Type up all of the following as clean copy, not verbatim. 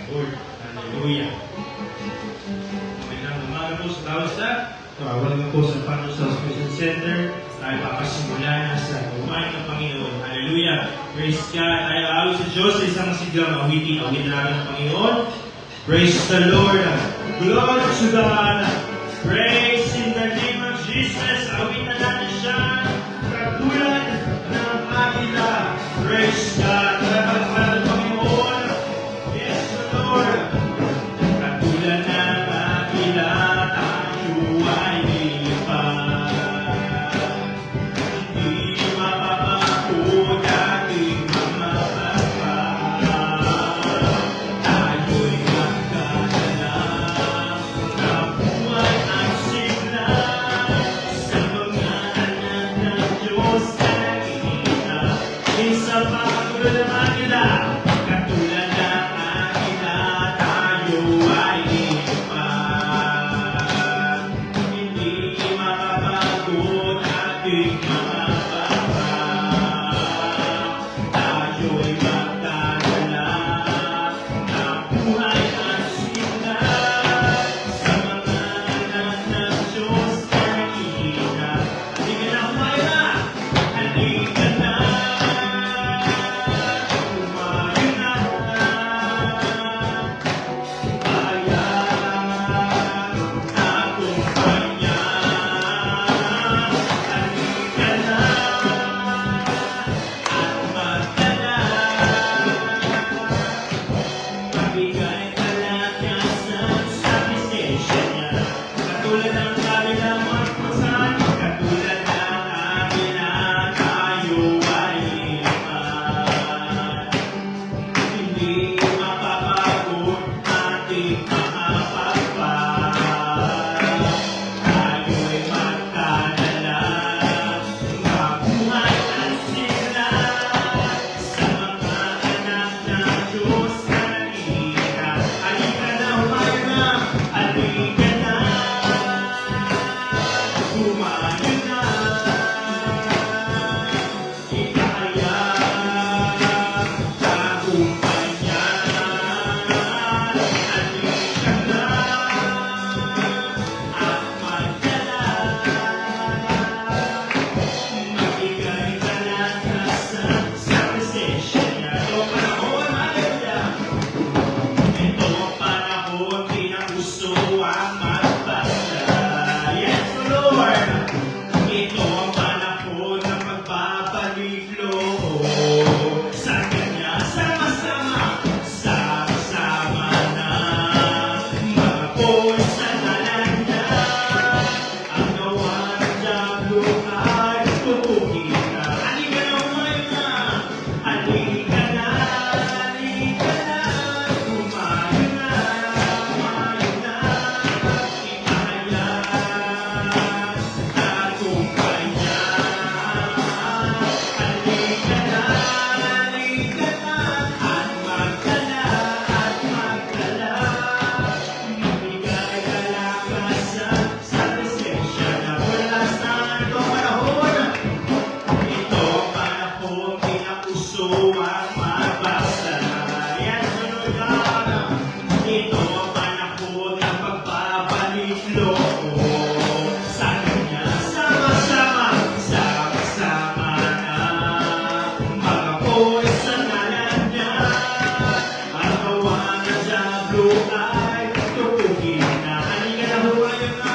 Lord. Hallelujah. Magandang umaga po sa bawat sa welcome po sa Father's House Christian Center. Tayo papasimula na sa umain ng Panginoon. Hallelujah. Praise God. Tayo awit sa Diyos sa isang siglang awitin. Awitin namin ng Panginoon. Praise the Lord. Glory to God. Praise in the name of Jesus. Awitin natin siya. Katulad ng agila. Praise God. Talagang ng Panginoon. Yes, the Lord. Katulad ng agila, tayo ay lilipad. Hindi mapapagod ating mga pagpapag. Tayo'y magkadala na buhay ay sigla sa mga anak ng Diyos na nakikita. Isa pa katulad ng agila, katulad ng agila, tayo ay lilipad. Hindi mapapagod ating mga pagpapag. Tayo'y magdadala ng buhay at sigla sa mga anak ng Diyos na nakikita. Halika na, kumain na! Halika na! Kumain na! Akumpanya. Halika na at magdala. Magbigay kalakasan sa presensya niya. Katulad ng sabi ng magpasan, katulad ng agila, tayo ay lilipad. Hindi mapapagod ating mga pagpapag. Tayo'y magkadala ng buhay at sigla sa mga anak ng Diyos na nakikita. Halika na, humayo na! Halika na! Humayo na! Ikaya tagumpanya. Halika na at magdala. Magbigay kalakasan sa presensya niya. Ito ang panahon, hallelujah. Ito ang panahon, di na gusto ang magbasta. Yes, Lord. Ito ang panahon ng pagbabalik loob sa Kanya. Sama-sama, sama-sama na mag-apoy sa ngalan niya. Ang gawa ng Diablo ay tutukin na. Halika na, humayo na! Halika na! Halika na! Humayo na! Humayo na! Ikaya tagumpanya. Halika na! Halika na! At magdala! At magdala! Magbigay kalakasan sa presensya na wala sa itong panahon. Ito ang panahon, di na gusto ang magbasta. Yan, sunod ka. Ito ang panahon ng pagbabalik loob sa Kanya. Sama-sama, sama-sama na mag-apoy sa ngalan niya. Ang gawa ng Diablo ay tutukin na. Halika na, humayo na!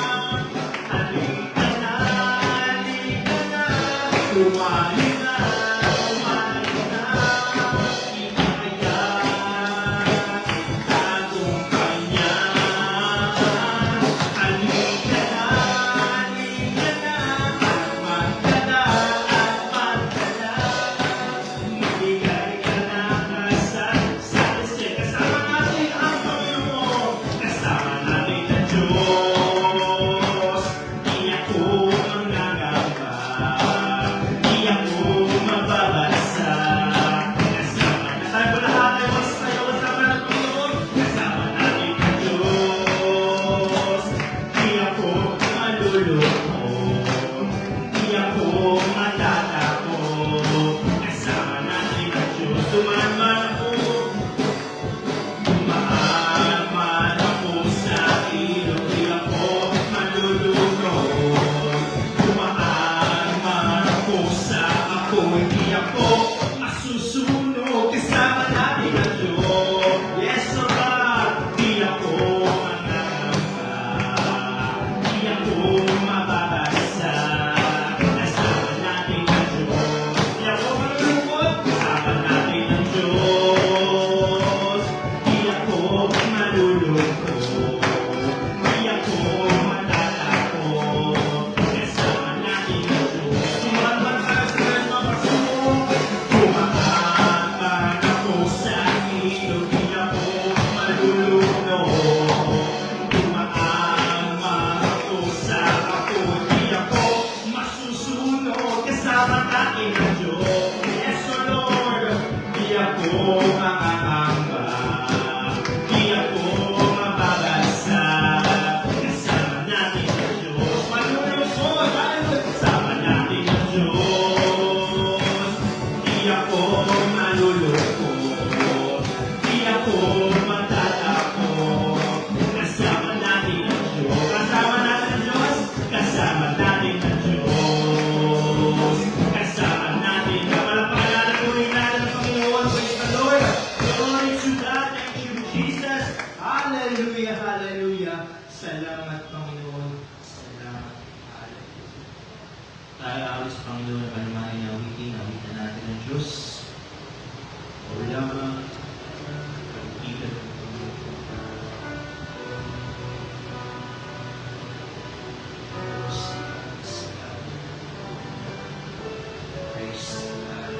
Halika na! Halika na! Humayo na! Humayo na! Ikaya tagumpanya. Halika na! Halika na! At magdala! At magdala! Magbigay kalakasan sa presensya. Kasama natin ang Panginoon. malulungkot. Di ako matatakot. Kasama natin ang Diyos. Tumahan ka sa mga pagsubok. Tumahan man ako sa ilog. Di ako malulunod. Tumahan man ako sa ako. Di ako masusunod. Kasama natin ang Diyos. Yes, O Lord. Di ako makakamba. Di ako mababasa. Kasama natin ang Diyos. Malulungkot. Kasama natin ang Diyos. Di ako malulungkot. Di ako matatakot. Kasama natin ang Diyos. Kasama natin ang Diyos. Kasama natin ang Diyos. Kasama natin ang malapangalan ko rin natin ang Panginoon. Praise the Lord. Glory to God. Thank you, Jesus. Hallelujah, hallelujah. Salamat, Panginoon. Salamat. Hallelujah. Tayo awit sa Panginoon na panumanin na awitin natin ang Diyos. O lamang, pag-ibig ng Panginoon. Praise God.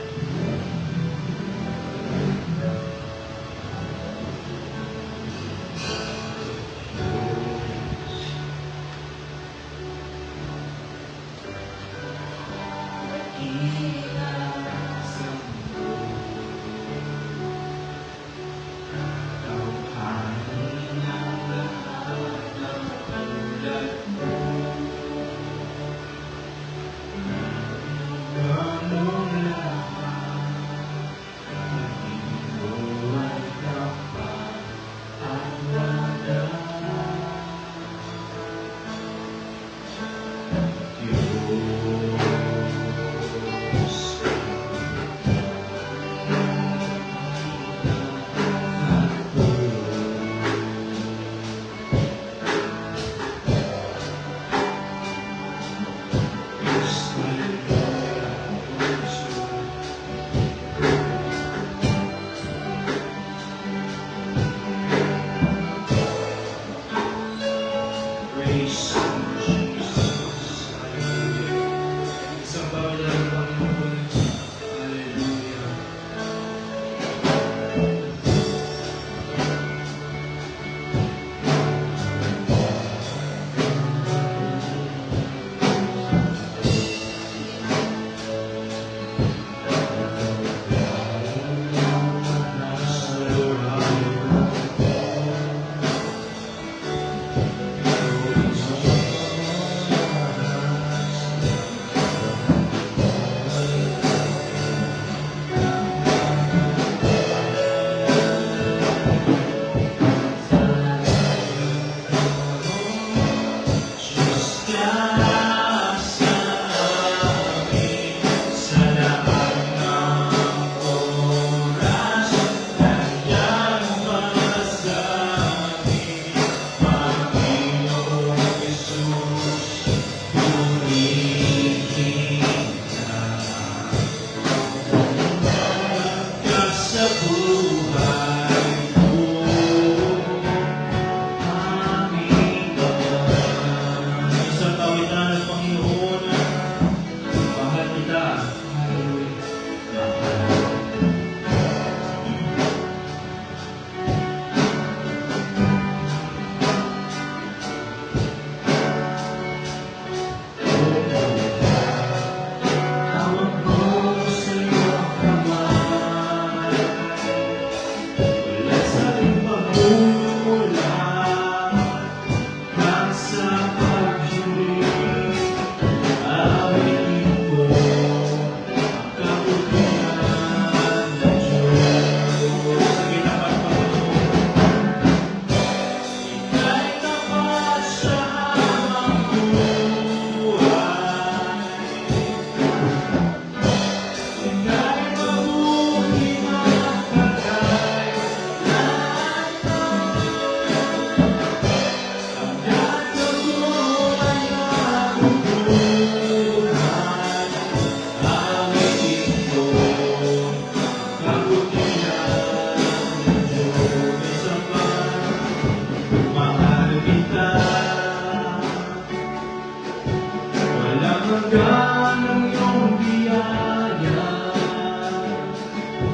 ka ng iyong biyaya,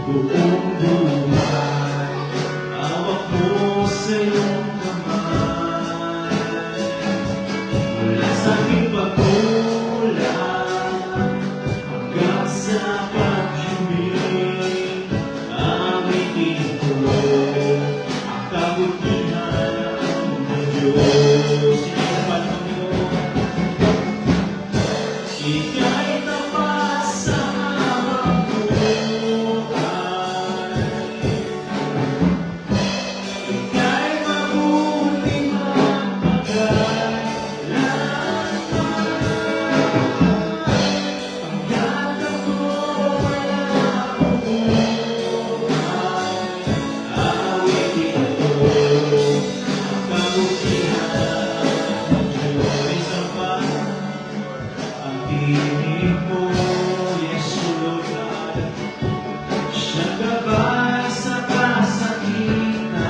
buong buhay, hawak mo sa iyong kamay. Mula sa aking pagkulang hanggang sa pag-ibig, awitin ko ang kabutihan ng Diyos. Sinasabat ng Diyos, ika'y tapat sa habang buhay. Ika'y mabuti magpagailanman. Hanggat ako'y nabubuhay, awitin ko ang kabutihan ng Diyos. Sapat ang tinig mo, Yesu Lord, siyang gabay sa kasakitan.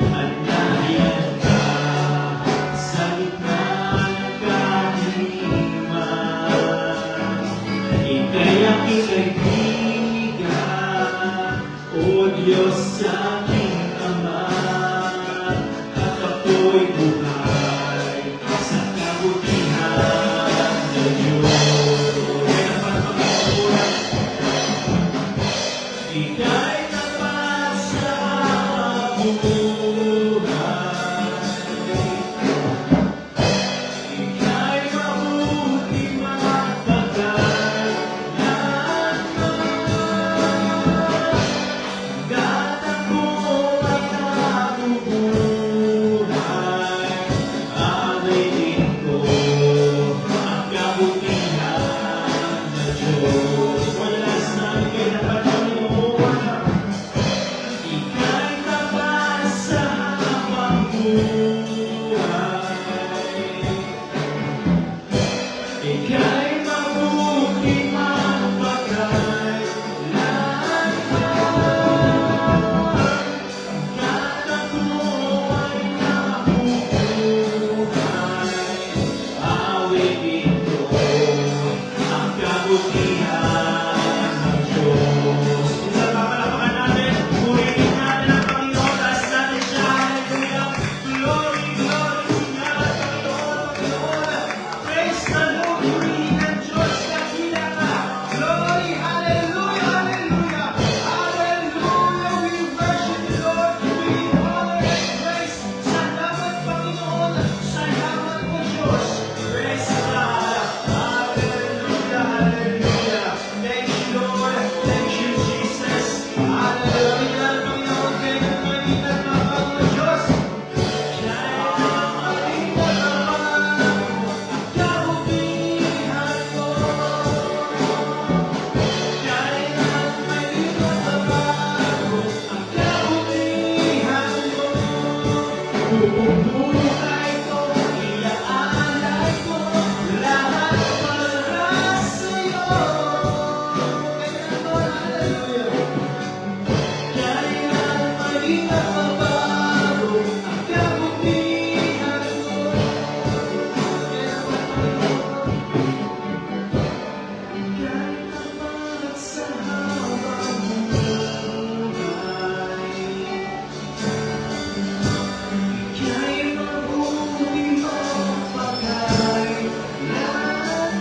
At nariyan ka sa gitna ng kadiliman. Ika'y aking kaibigan, O Diyos aking Ama, at ako'y buhay sa kabutihan ng Diyos. Kaya naman Panginoon, ika'y tapat sa buhay. Ika'y mabuti magpagailanman. Hanggat ako ay nabubuhay, awitin ko ang kabutihan ng Diyos. Walas na ika'y tapat, Panginoon. Ika'y tapat sa habang buhay. Ika'y mabuti magpagailanman. Hanggat ako ay nabubuhay, awitin ko ang kabutihan ng Diyos. Minsan papalapakan natin, purihin natin ang Panginoon, taas natin siya. Hallelujah! Glory, glory, sinyalan, Panginoon, Panginoon. Praise the Lord, purihin ang Diyos, dakila ka. Glory, hallelujah, hallelujah, hallelujah. We worship you, Lord. We honor and praise. Salamat, Panginoon. Salamat po, Diyos. Praise God! Hallelujah! Hallelujah! Thank you, Lord. Thank you, Jesus. Hallelujah, Panginoon. Kaya kung malitan na Panginoon Diyos. Kaya malitan na ang kabutihan mo. Kaya malitan na ang kabutihan mo. Buong buhay ko, iaalay ko, lahat para sa'yo. Kaya Lord, hallelujah. Kaya mali nababago ang kabutihan mo. Kaya ika'y tapat sa habang buhay. Ika'y mabuti magpagailanman.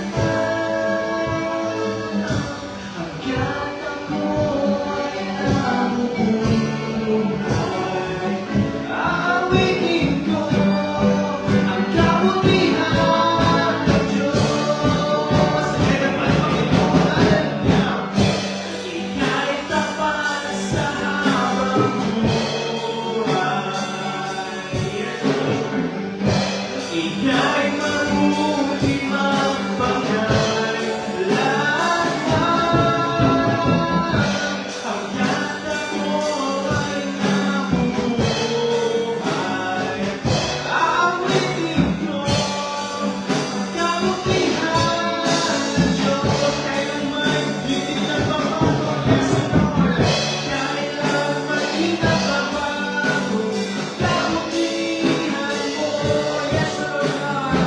Hanggat ako ay nabubuhay, awitin ko ang kabutihan ng Diyos. Kaya naman, Panginoon, hallelujah. Ika'y tapat sa habang buhay. Ika'y mabuti magpagailanman. Hanggat ako ay nabubuhay, awitin ko ang kabutihan ng Diyos. Kailanman di nagbabago, yes, Lord. Kailanman di nagbabago ang kabutihan mo, yes, Lord.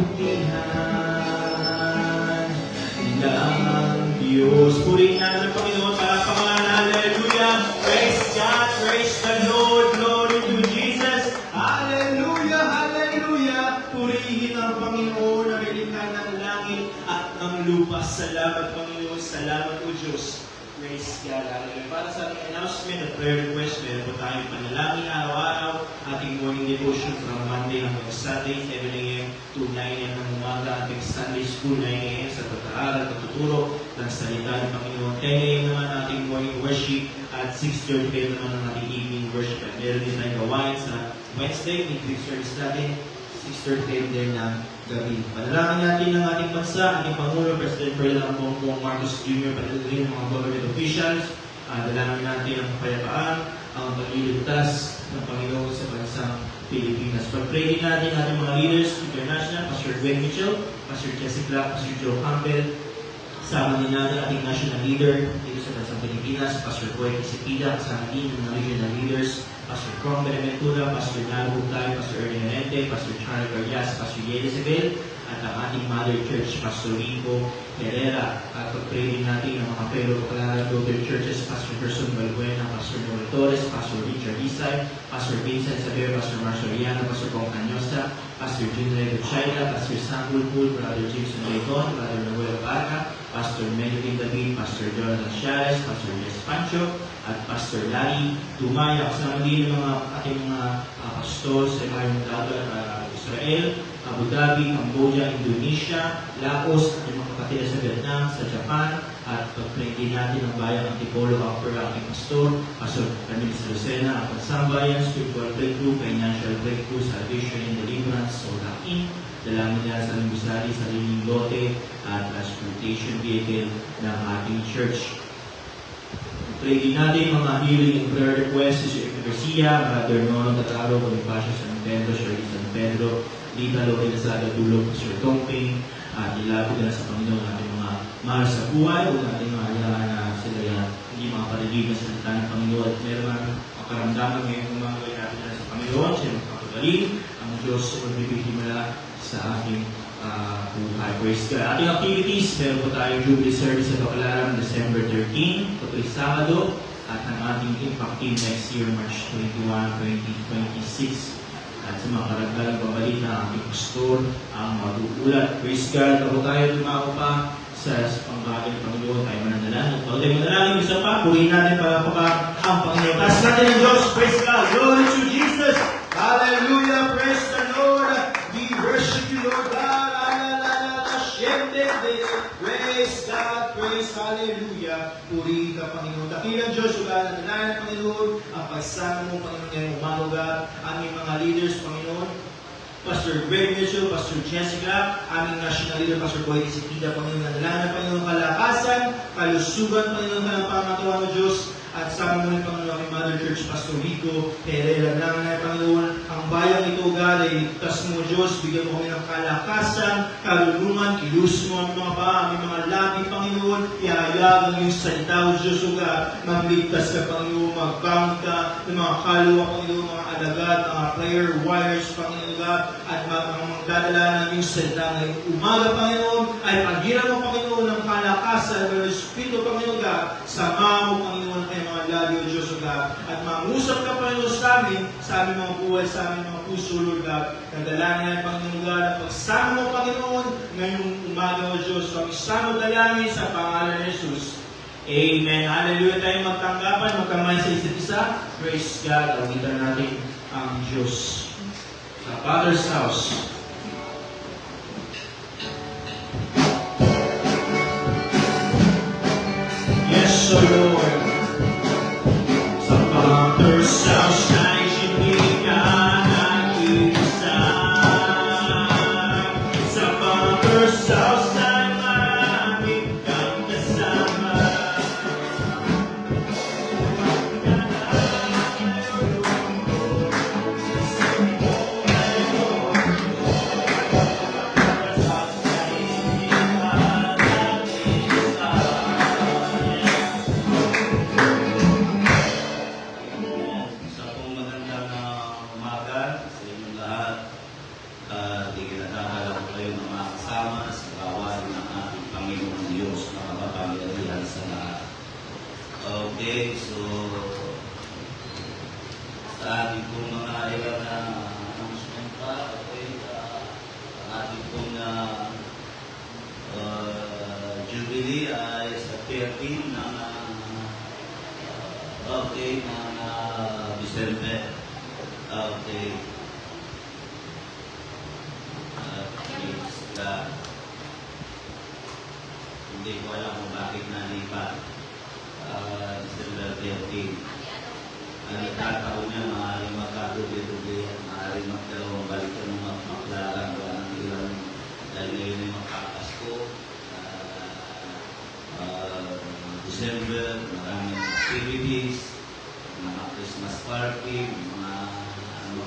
kabutihan ng Diyos. Purihin natin ang Panginoon para pangalan. Hallelujah! Praise God! Praise the Lord! Glory to Jesus! Hallelujah! Hallelujah! Purihin ang Panginoon na nilikha ng langit at ng lupa. Salamat, Panginoon. Salamat, O Diyos. Praise God. Hallelujah. Para sa ating announcement at prayer request, meron po tayong panalangin araw-araw. Ating morning devotion from Monday hanggang Sunday, 7 a.m. to 9 a.m. ng umaga. Ating Sunday school, 9 a.m. sa pag-aaral, pagtuturo ng salita ng Panginoon. 10 a.m. naman ating morning worship at 6:30 p.m. naman ang ating evening worship. At meron din tayong gawain sa Wednesday, midweek service natin, 6:30 p.m. din ng gabi. Panalangin natin ang ating bansa, ating Pangulo, President Ferdinand Bongbong Marcos Jr., pati rin ang mga government officials. Dalangin natin ang kapayapaan, ang pagliligtas ng Panginoon sa bansang Pilipinas. Pag-pray din natin ating mga leaders international, Pastor Gwen Mitchell, Pastor Jesse Clark, Pastor Joe Campbell. Kasama din natin ating national leader dito sa bansang Pilipinas, Pastor Boy Kisipida, kasama din ng mga regional leaders, Pastor Crom Beneventura, Pastor Nalo Bucay, Pastor Ernie Menente, Pastor Charlie Cardias, Pastor Yelizabeth, at ang ating Mother Church, Pastor Rico Herrera. At pag-pray din natin ang mga fellow Pagkalaran Global Churches, Pastor Gerson Balbuena, Pastor Noel Torres, Pastor Richard Isay, Pastor Vincent Saber, Pastor Marcio Riano, Pastor Kong Canyosa, Pastor Jinray Luchaida, Pastor Sam Bulbul, Brother Jameson Layton, Brother Noel Barca, Pastor Melvin David, Pastor Jonathan Ciales, Pastor Jess Pancho, at Pastor Larry Dumaya. Kasama din ang mga ating mga pastor sa Ibayong Dagat, Israel, Abu Dhabi, Cambodia, Indonesia, Laos, at yung mga kapatid sa Vietnam, sa Japan, at pag-pray din natin ang bayang Antipolo, Upper, aking pastor, Pastor Camille Lucena, ang Pagsambayan, Spiritual Breakthrough, Financial Breakthrough, Salvation and Deliverance, Soul Akin, dalangin nila sa Limbusari, sa Lining Lote, at transportation vehicle ng ating church. Pray din natin mga healing and prayer requests si Sir Garcia, Brother Nono Tataro, Bonifacio San Pedro, Shirley San Pedro, Lita Lorena Sada Dulog, Sir Tongping, at ilapit na sa Panginoon ating mga mahal sa buhay o ating mga alahan na sila yan hindi makaparinig na salita ng Panginoon at meron ang karamdaman ngayon ng mga natin na sa Panginoon, siya magpapagaling, ang Diyos magbibigay mula sa ating buhay. Praise God. Ating activities, meron po tayong Jubilee Service sa Baclaran, December 13, ito ay Sabado, at ang ating Impact Team next year, March 21, 2026. At sa mga karagdagang pabalita, ang ating pastor, ang mag-uulat. Praise God. Ako tayo lumako pa sa pangbahagal ng Panginoon, tayo mananalangin. Pag tayo mananalangin, isa pa, purihin natin para ang Panginoon. Taas natin ang Diyos. Praise God. Glory to Jesus. Hallelujah! Praise the Lord! We worship you, Lord God! Praise God! Praise Hallelujah! Purihin ka, Panginoon. Dakilang Diyos, ugalan ng nanay ng Panginoon, ang pagsama mo, Panginoon, ngayong umaga, God, aming mga leaders, Panginoon, Pastor Greg Mitchell, Pastor Jessica, aming national leader, Pastor Boy Kisipida, Panginoon, nanalangin, Panginoon, kalakasan, kalusugan, Panginoon, ka ng pangatawa ng Diyos, at sama mo rin, Panginoon, aming Mother Church, Pastor Rico Herrera, nanalangin, Panginoon, ang bayang ito, God, ay ligtas mo, Diyos, bigyan mo kami ng kalakasan, kalulungan, kilus mo ang mga paa, aming mga labi, Panginoon, ihayag ang iyong salita, O Diyos, O God, magligtas ka, Panginoon, mag-bound ka, ng mga kaluluwa, Panginoon, mga alagad, mga prayer warriors, Panginoon, God, at magdadala ng iyong salita ngayong umaga, Panginoon, ay pagiran mo, Panginoon, ng kalakasan, ng Espiritu, Panginoon, God, sama mo, Panginoon, ay mga labi, O Diyos, O God, at mangusap ka, Panginoon, sa amin, sa aming mga buhay, sa aming mga puso, Lord God, nadalangin natin, Panginoon, God, at pagsama mo, Panginoon, ngayong umaga, O Diyos, so ang isang dalangin sa pangalan ni Jesus. Amen. Hallelujah. Tayo magtanggapan, magkamay sa isa't isa. Praise God. Awitan natin ang Diyos. Sa Father's house. Yes, O Lord. Sa Father's house ay hindi ka nag-iisa. Sa Father's house ay maraming kang kasama. Jubilee ay sa 13 ng December. Okay. Praise God. Hindi ko alam kung bakit nalipat. December 13. Ang nagkataon niya, maaaring magkadubi-dubi at maaaring magdalawang balikan ng maklarang wala ng ilang dahil ngayon ay magkakasko. December, maraming activities, mga Christmas party, mga ano.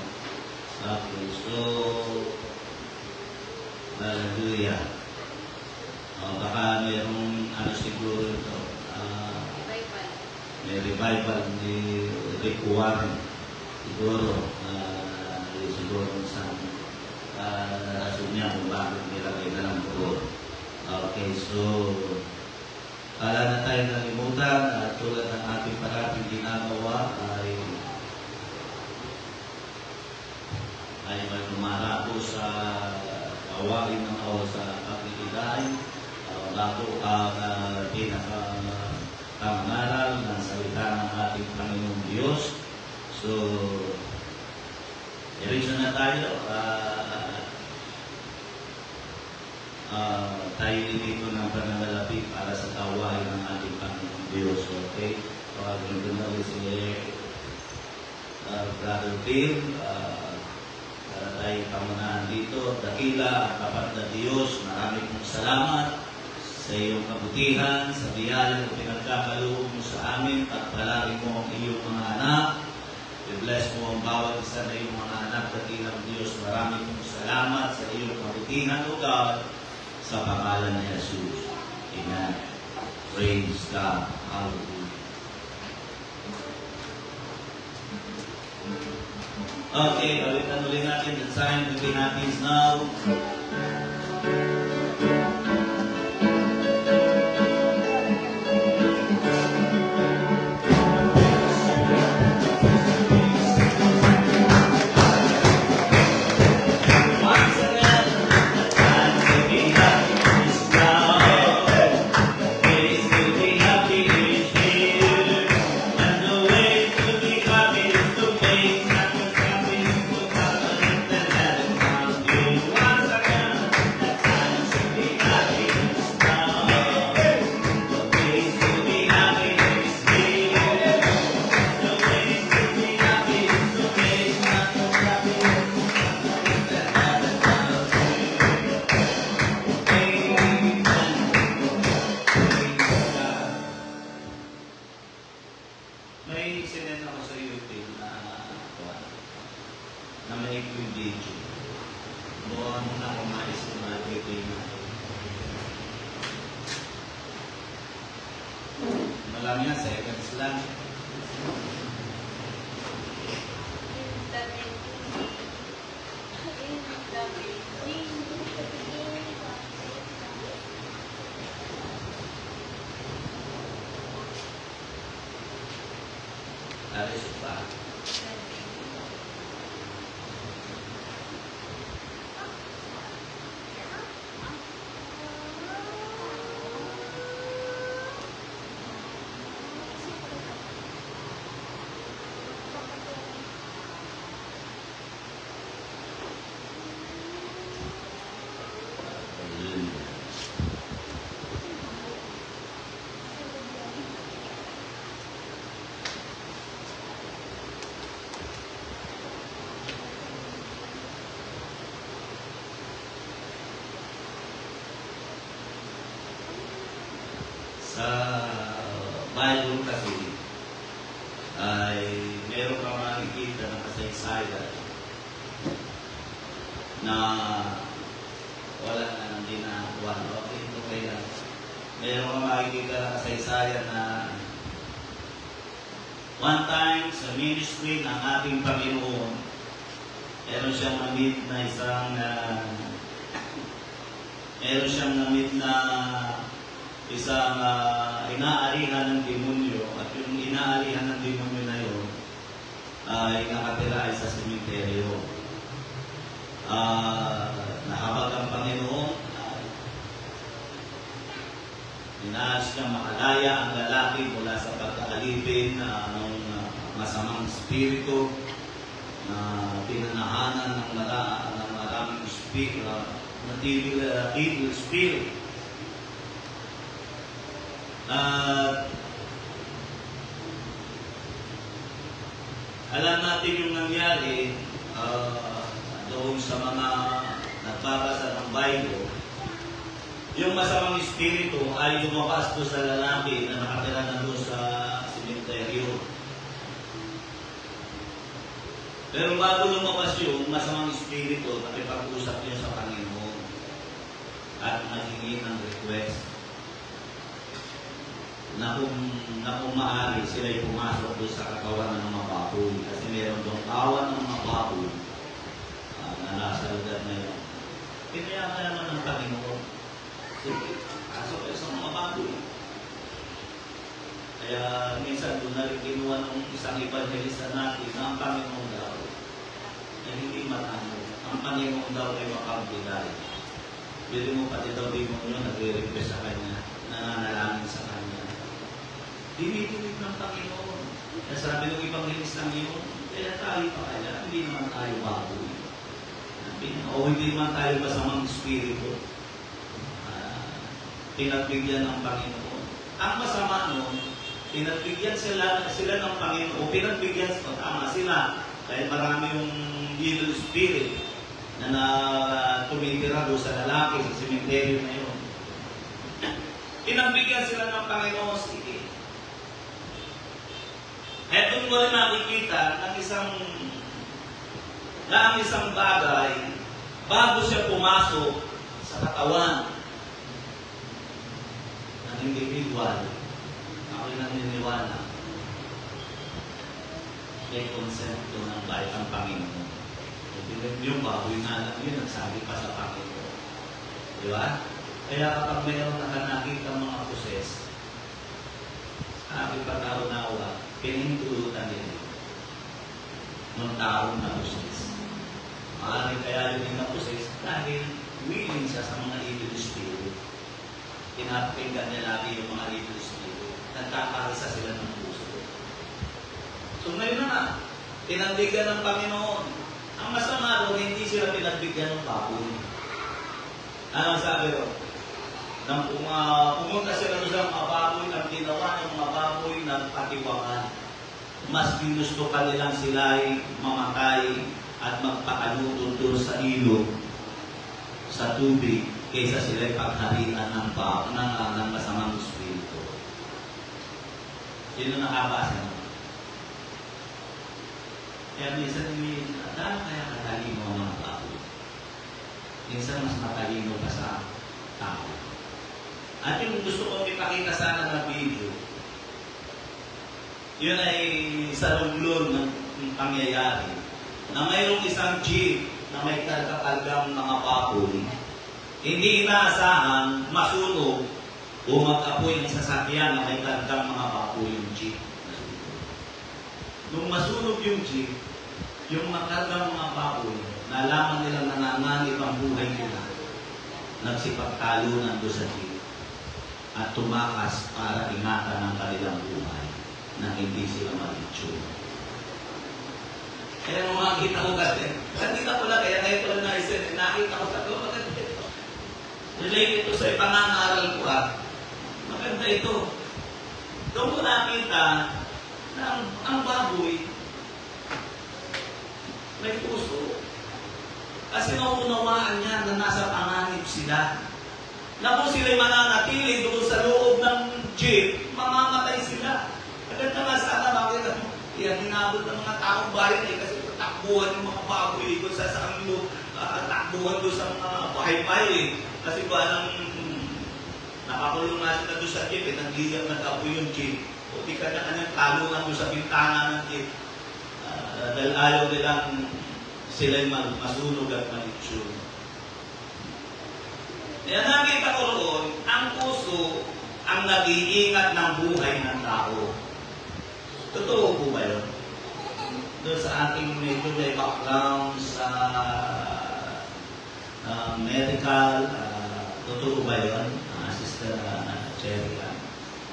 Okay, so, hallelujah. Baka mayroong ano siguro ito, may revival ni Rick Warren siguro, siguro sa rason niya kung bakit nilagay na lang po. Okay, so, kala na tayo nalimutan at tulad ng ating parating ginagawa ay may lumarabo sa gawain ng o sa pagkikidain bago ang pinaka-pangaral ng salita ng ating Panginoong Diyos. So, diretso na tayo. Tayo dito ng pananalapi para sa gawain ng ating Panginoong Diyos. Okay? Tawagin ko na rin si Brother Bill. Para tayo pamunahan dito. Dakila at tapat na Diyos, marami kong salamat sa iyong kabutihan, sa biyaya na pinagkakaloob mo sa amin, at palagi mo ang iyong mga anak. I-bless mo ang bawat isa na iyong mga anak, dakilang Diyos. Marami kong salamat sa iyong kabutihan, O God, sa pangalan ni Jesus. Amen. Praise God. Hallelujah. Okay, balikan ulit natin. The sign to be happy is now. May sinend ako sa YouTube na may video. Buwan mo na kumalis ng mga video natin. Malam yan, seconds lang. Alis pa. Sa Bible kasi ay meron kang makikita ng kasaysayan na wala na nang ginagawa. Okay lang. Meron kang makikita ng kasaysayan na one time sa ministry ng ating Panginoon, meron siyang na-meet na isang inaarihan ng demonyo, at yung inaarihan ng demonyo na yun ay nakatira ay sa sementeryo. Nahabag ang Panginoon, Inaayos niya makalaya ang lalaki mula sa pagkaalipin ng masamang espiritu na pinanahanan ng maraming espiritu, evil spirit. At alam natin yung nangyari doon sa mga nagbabasa ng Bible. Yung masamang espiritu ay lumabas doon sa lalaki na nakatira na doon sa simenteryo. Pero bago lumabas yung masamang espiritu, nakipag-usap niya sa Panginoon at naghingi ng request na kung maaari sila'y pumasok doon sa katawan ng mga baboy. Kasi meron doon kawan ng mga baboy na nasa lugar na yun. Pinayaan naman ng Panginoon. Sige, pasok kayo sa mga baboy. Kaya minsan doon na rin kinuha ng isang evangelista natin na ang Panginoon daw na hindi matano. Ang Panginoon daw ay makagbigay. Pwede mo pati daw demonyo nagre-request sa Kanya, nananalangin sa Kanya. Dinidinig ng Panginoon. Kaya sabi ng evangelista ngayon, kaya tayo pa kaya, hindi naman tayo baboy. O hindi naman tayo masamang espiritu. Pinagbigyan ng Panginoon. Ang masama nun, pinagbigyan sila ng Panginoon, o pinagbigyan sila, dahil marami yung evil spirit na tumitira doon sa lalaki, sa simenteryo na yun. Pinagbigyan sila ng Panginoon, sige. Kaya doon mo rin nakikita ng isang bagay bago siya pumasok sa katawan ng individual. Ako'y naniniwala. May konsepto ng bahay ang Panginoon. Yung baboy na lang yun, nagsabi pa sa Panginoon. Di ba? Kaya kapag mayroon nakakita mga poses, sa aking pag-aunawa, pinintulutan nila ng taong na poses. Maaaring kaya yun yung poses dahil willing siya sa mga evil spirit. Pinapakinggan niya lagi yung mga evil spirit. Nagkakarisa sila ng puso. So ngayon na, pinagbigyan ng Panginoon. Ang masama doon, hindi sila pinagbigyan ng baboy. Ano sabi doon? Nang pumunta sila doon sa mga baboy, ang ginawa ng mga baboy ng patiwakan. Mas ginusto ka nilang sila ay mamatay at magpakalutod doon sa ilog, sa tubig, kaysa sila ay pagharian ng masamang espiritu. Sino nakabasa naman? Kaya minsan dahil kaya katalino ang mga baboy. Minsan mas matalino pa sa tao. At yung gusto kong ipakita sana ng video, yun ay sa lunglon ng pangyayari na mayroong isang jeep na may karga-kargang mga baboy. Hindi inaasahan masunog o mag-apoy ang sasakyan na may kargang mga baboy yung jeep. Nung masunog yung jeep, yung makargang mga baboy, nalaman nilang nanganganib ang buhay nila. Nagsipagtalunan doon sa jeep at tumakas para ingatan ang kanilang buhay na hindi sila malitsyo. Kaya nung makikita ko kasi, nakita ko lang, kaya ngayon ko lang naisip, nakita ko sa ito, maganda ito. Relate ito sa ipangangaral ko maganda ito. Doon ko nakita na ang baboy may puso. Kasi naunawaan niya na nasa panganib sila. Na kung sila'y mananatili doon sa loob ng jeep, mamamatay sila. Agad na nga sana makita mo, yan, hinabot ng mga taong bayan kasi takbuhan yung mga baboy kung saan takbuhan doon sa mga bahay-bahay Kasi ba nang nakakulong nga sila doon sa jeep, nag-apoy yung jeep. O di kanya-kanyang talungan doon sa bintana ng jeep. Dahil ayaw nilang sila'y masunog at malitsyo. Kaya nakita ko roon, ang puso ang nag-iingat ng buhay ng tao. Totoo po ba yun? Doon sa ating medyo may background sa medical, totoo ba yun? Sister Jerica,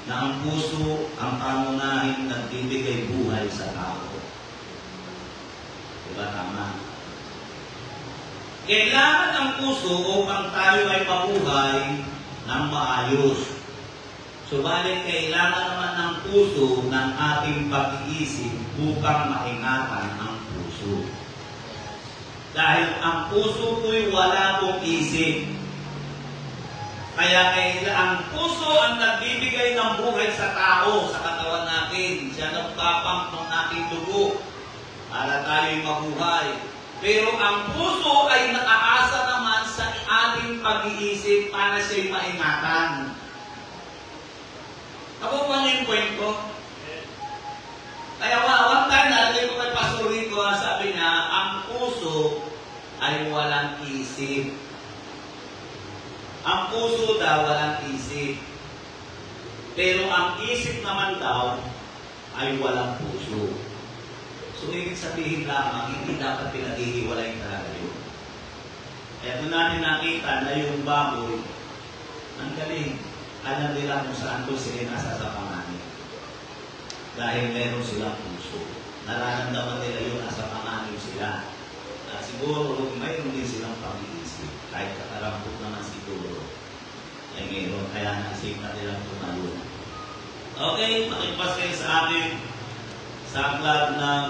na ang puso ang pangunahing nagbibigay buhay sa tao. Diba tama? Kailangan ang puso upang tayo ay mabuhay ng maayos. Subalit kailangan naman ng puso ng ating pag-iisip upang maingatan ang puso. Dahil ang puso ko'y wala pong isip. Kaya ang puso ang nagbibigay ng buhay sa tao, sa katawan natin. Siya nagpapump ng ating dugo para tayo'y mabuhay. Pero ang puso ay nakaasa naman sa ating pag-iisip para siya'y maingatan. Ako pa yung kwento. Kaya one time natin ko kay Pastor Rico, sabi niya, ang puso ay walang isip. Ang puso daw walang isip. Pero ang isip naman daw ay walang puso. So, ibig sabihin lamang, hindi dapat pinaghihiwalay talaga yun. Kaya doon natin nakita na yung baboy, ang galing. Alam nila kung saan ko sila nasa panganib. Dahil meron silang puso. Nararamdaman nila yun nasa panganib sila. At siguro, mayroon din silang pag-iisip. Kahit katarampot naman siguro. Ay meron, kaya naisip na nilang tumalun. Okay, makipas kayo sa akin sa aklat ng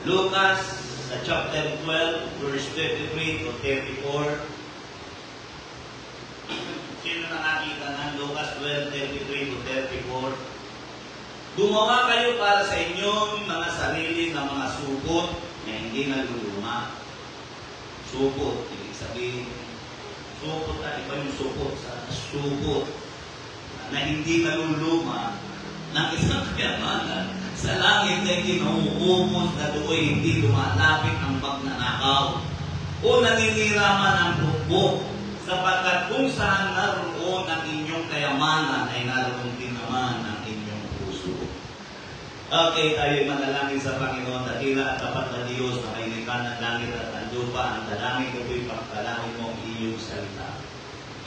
Lucas sa chapter 12, verse 23 to 34. Sino nakakita ng Lucas 12:33 to 34? Gumawa kayo para sa inyong mga sarili na mga supot na hindi naluluma. Supot, ibig sabihin, supot at iba yung supot sa supot na hindi naluluma ng isang kayamanan sa langit na hindi nauubos na do'y hindi lumalapit ang pagnanakaw o naniniraman ang bukbok. Sapagkat kung saan naroon ang inyong kayamanan, ay naroon din naman ang inyong puso. Okay, tayo manalangin sa Panginoon. Dakila at tapat na Diyos na kainikan ng langit at ang lupa. Ang dalangin ko po'y pagkalangin mo ang iyong salita.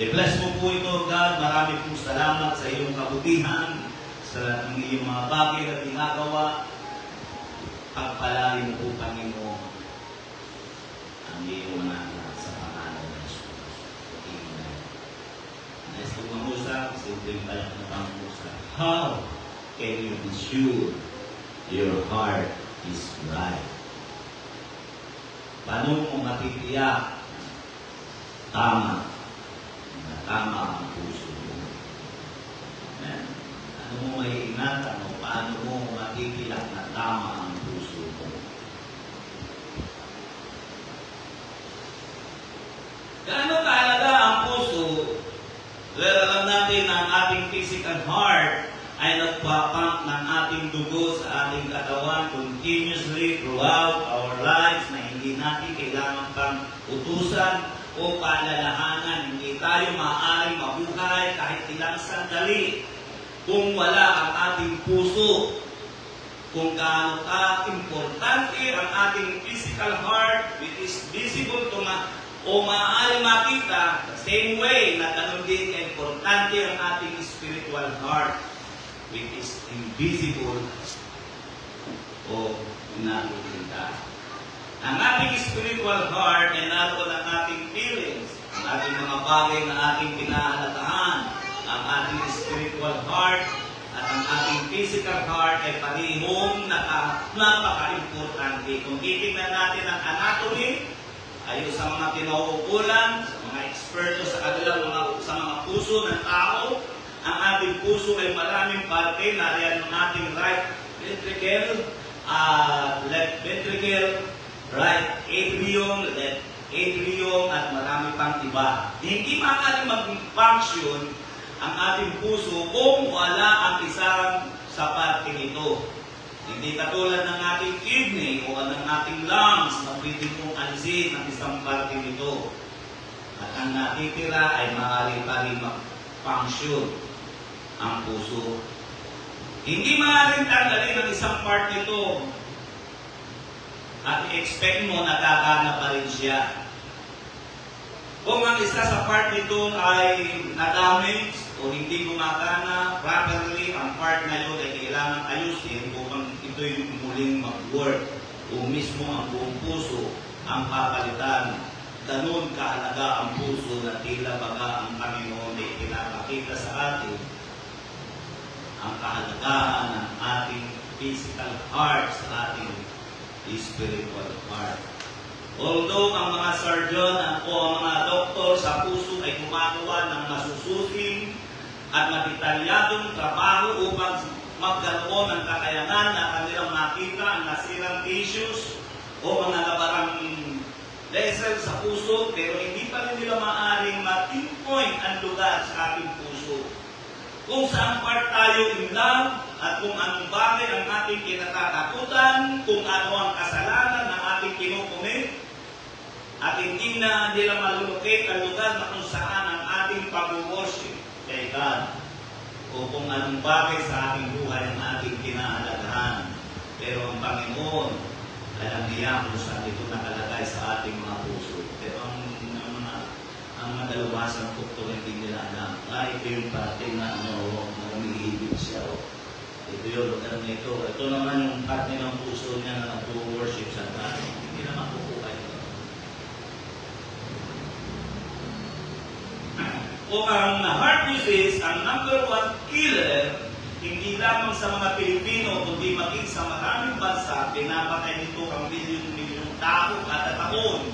I-bless mo po ito, God. Marami pong salamat sa iyong kabutihan, sa iyong mga bagay na ginagawa. Pagpalain mo po, Panginoon, ang iyong mga sa pangalan ng Jesus. Nais ko mangusap, simpleng balak na pangusap. How can you be sure your heart is right? Paano mo matitiyak tama na tama ang puso mo? Amen. Ano mo maiingatan o paano mo matitiyak na tama ang puso mo? Gaano kahalaga ang puso? Well, alam natin na ang ating physical heart ay nagpapump ng ating dugo sa ating katawan continuously throughout our lives na hindi natin kailangan pang utusan o paalalahanan. Hindi tayo maaaring mabuhay kahit ilang sandali kung wala ang ating puso. Kung gaano ka-importante ang ating physical heart, which is visible to o maaaring makita the same way na ganun din ka-importante ang ating spiritual heart, which is invisible o nakikita. Ang ating spiritual heart ay naroon ang ating feelings, ang ating mga bagay na ating pinahalagahan. Ang ating spiritual heart at ang ating physical heart ay parehong napaka-importante. Kung titignan natin ang anatomy, ayon sa mga pinauukulan, sa mga eksperto sa kanilang sa mga puso ng tao, ang ating puso ay maraming parte. Nariyan ng ating right ventricle, left ventricle, right atrium, left atrium, at marami pang iba. Hindi maaaring mag-function ang ating puso kung wala ang isang sa parte nito. Hindi katulad ng ating kidney o ng ating lungs na pwede mong alisin ang isang parte nito. At ang natitira ay maaari pa rin mag-function ang puso. Hindi maaaring tanggalin ang isang part nito at i-expect mo na gagana pa rin siya. Kung ang ang isa sa part nito ay na-damage o hindi gumagana properly, ang part na yun ay kailangan ayusin upang ito'y muling mag-work o mismo ang buong puso ang papalitan. Ganun kahalaga ang puso na tila baga ang Panginoon ay pinapakita sa atin ang kahalagahan ng ating physical heart sa ating spiritual heart. Although ang mga surgeon o ang mga doktor sa puso ay gumagawa ng masususing at madetalyadong trabaho upang magkaroon ng kakayanan na kanilang makita ang nasirang tissues o mga nabarang vessel sa puso, pero hindi pa rin nila maaaring ma-pinpoint ang lugar sa ating puso. Kung saan part tayo in love at kung anong bagay ang ating kinatatakutan, kung ano ang kasalanan ng ating kinukumit, at hindi na nila malulocate ang lugar na kung saan ang ating pag-worship kay God o kung anong bagay sa ating buhay ang ating kinahalagahan. Pero ang Panginoon, alam niya kung saan ito nakalagay sa ating mga puso. Pero ang madalawasang tukto hindi nila alam. Ito yung parating na umiibig siya. Ito yung lugar na ito. Ito naman yung part ng puso niya na nag-worship sa God. Hindi naman kukuha ito. O ang heart disease, ang number one killer, hindi lamang sa mga Pilipino, kundi maging sa maraming bansa, pinapatay nito ang milyon-milyong tao kada taon.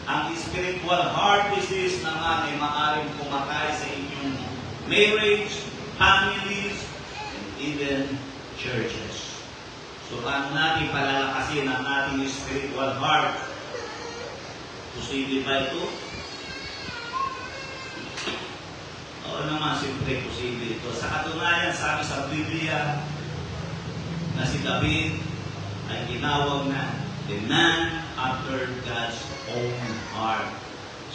Ang spiritual heart disease naman ay maaaring pumatay sa inyong marriage, families, and even churches. So paano natin palalakasin ang ating spiritual heart? Posible ba ito? Oo naman, siyempre posible ito. Sa katunayan, sabi sa Biblia na si David ay tinawag na the man after God's own heart.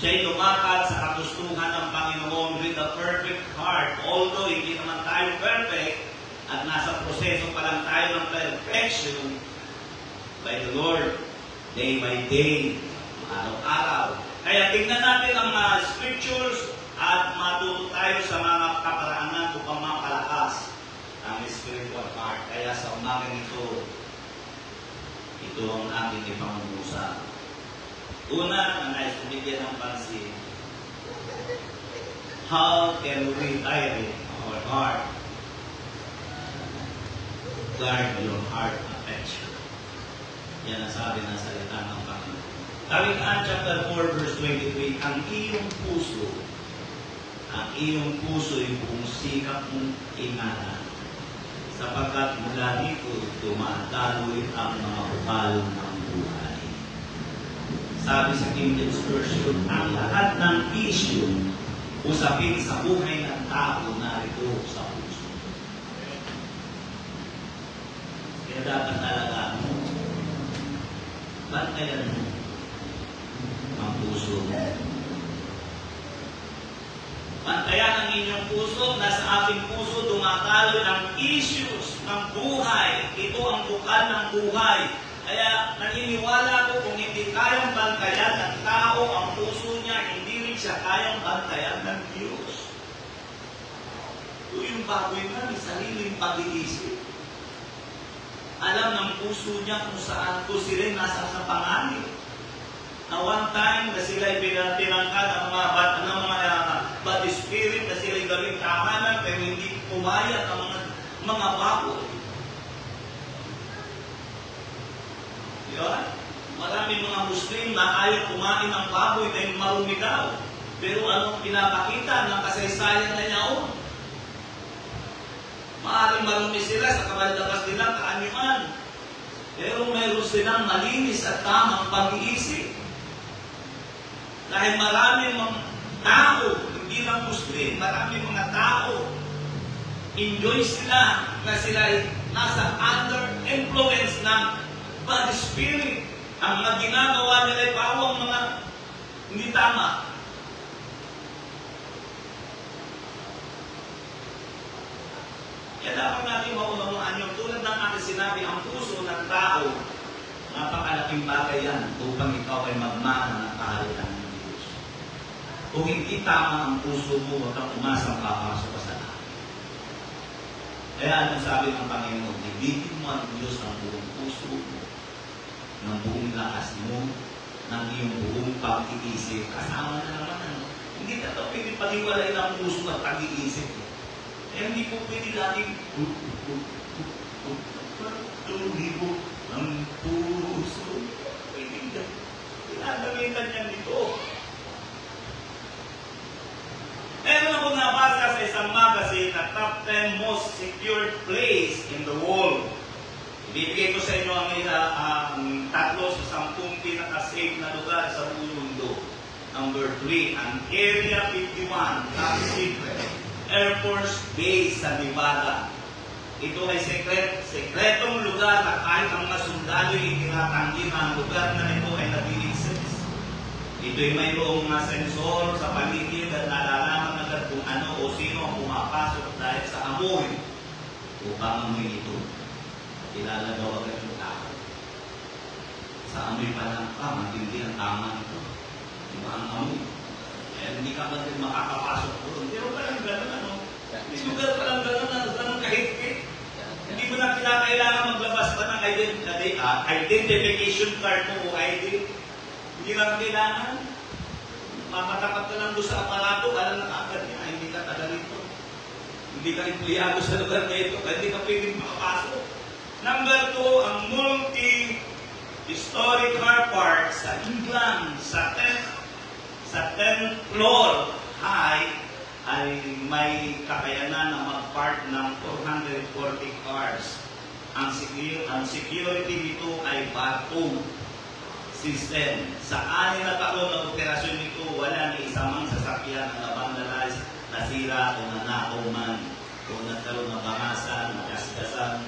Siya'y lumakad sa kagustuhan ng Panginoon with a perfect heart. Although hindi naman tayo perfect at nasa proseso pa lang tayo ng perfection by the Lord, day by day, araw-araw. Kaya tingnan natin ang mga scriptures at matuto tayo sa mga kaparaanan upang mapalakas ang spiritual heart. Kaya sa umagang ito ang ating ipangungusap. Una, ang nais bigyan ng pansin, how can we direct our heart? Guard your heart affection. Yan ang sabi ng salita ng Panginoon. Tawitan chapter 4 verse 23, ang iyong puso ay buong sikap mong ingatan, sapagkat mula dito dumadaloy ang mga bukal ng buhay. Sabi sa King James Version, ang lahat ng issue usapin sa buhay ng tao narito sa puso. Kaya dapat talaga bantayan mo ang puso mo. Bantayan ang inyong puso, nasa ating puso dumadaloy ang issues ng buhay. Ito ang bukal ng buhay. Kaya naniniwala ko kung hindi kayang bantayan ng tao ang puso niya, hindi rin siya kayang bantayan ng Diyos. Ito yung baboy na may sariling pag-iisip. Alam ng puso niya kung saan ko sila nasa sa panganib. Na one time na sila tinangkad ang mga bad spirit na sila gawing tahanan pero hindi pumayag ang mga baboy. Yun. Maraming mga Muslim na ayaw kumain ng baboy dahil marumi daw. Pero anong pinapakita ng kasaysayan na yaon? Maaaring marumi sila sa kabalabas nilang kaanyuan. Pero mayroon silang malinis at tamang pag-iisip. Dahil maraming mga tao, hindi lang Muslim, maraming mga tao, enjoy sila na sila ay nasa under influence ng bad spirit. Ang mga ginagawa nila ay pawang mga hindi tama. Kaya dapat natin maunawaan yung tulad ng aking sinabi, ang puso ng tao, napakalaking bagay yan upang ikaw ay magmana ng kaharian. Kung hindi tama ang puso mo, huwag kang umasang papasok ka sa langit. Kaya anong sabi ng Panginoon, ibigin mo ang Diyos ng buong puso mo, ng buong lakas mo, ng iyong buong pag-iisip. Kasama na naman ano. Hindi ka ito pwede paniwalain ang puso at pag-iisip. Eh, hindi po pwede laging tulibo ang puso. Pwede ka. Pinagamitan niyan dito. Meron ako nabasa sa isang magazine na top 10 most secured place in the world. Ibibigay ko sa inyo ang tatlo sa 10 pinaka-safe na lugar sa buong mundo. Number 3, ang Area 51, top secret, Air Force Base sa Nevada. Ito ay sekretong lugar na kahit ang mga sundalo ay tinatanggi na ang lugar na ito ay nag-i-exist. Ito'y mayroong mga sensor sa paligid at nalalaman agad kung ano o sino ang pumapasok dahil sa amoy. Upang amoy ito, kilala daw agad yung tao. Sa amoy pa lang matindi ang tama nito. Diba ang amoy? Eh, hindi ka ba din makakapasok doon? Pero parang gano'n ano? May lugar parang gano'n kahit-kahit. Hindi mo na kailangan maglabas pa ng identification card mo o ID. Hindi lang kailangan. Mapatapat ka lang doon sa aparato, alam na agad niya, hindi ka taga rito. Hindi ka empleyado sa lugar na ito, kaya hindi ka pwedeng makapasok. Number 2, ang multi-historic car park sa England, sa 10th floor high, ay may kakayanan na mag-park ng 440 cars. Ang security nito ay vacuum system. Sa 6 na taon na operasyon nito, wala ni isa mang sasakyan na nabandalize, nasira o nanakaw man o nagkaroon ng bangasan, nakasikasan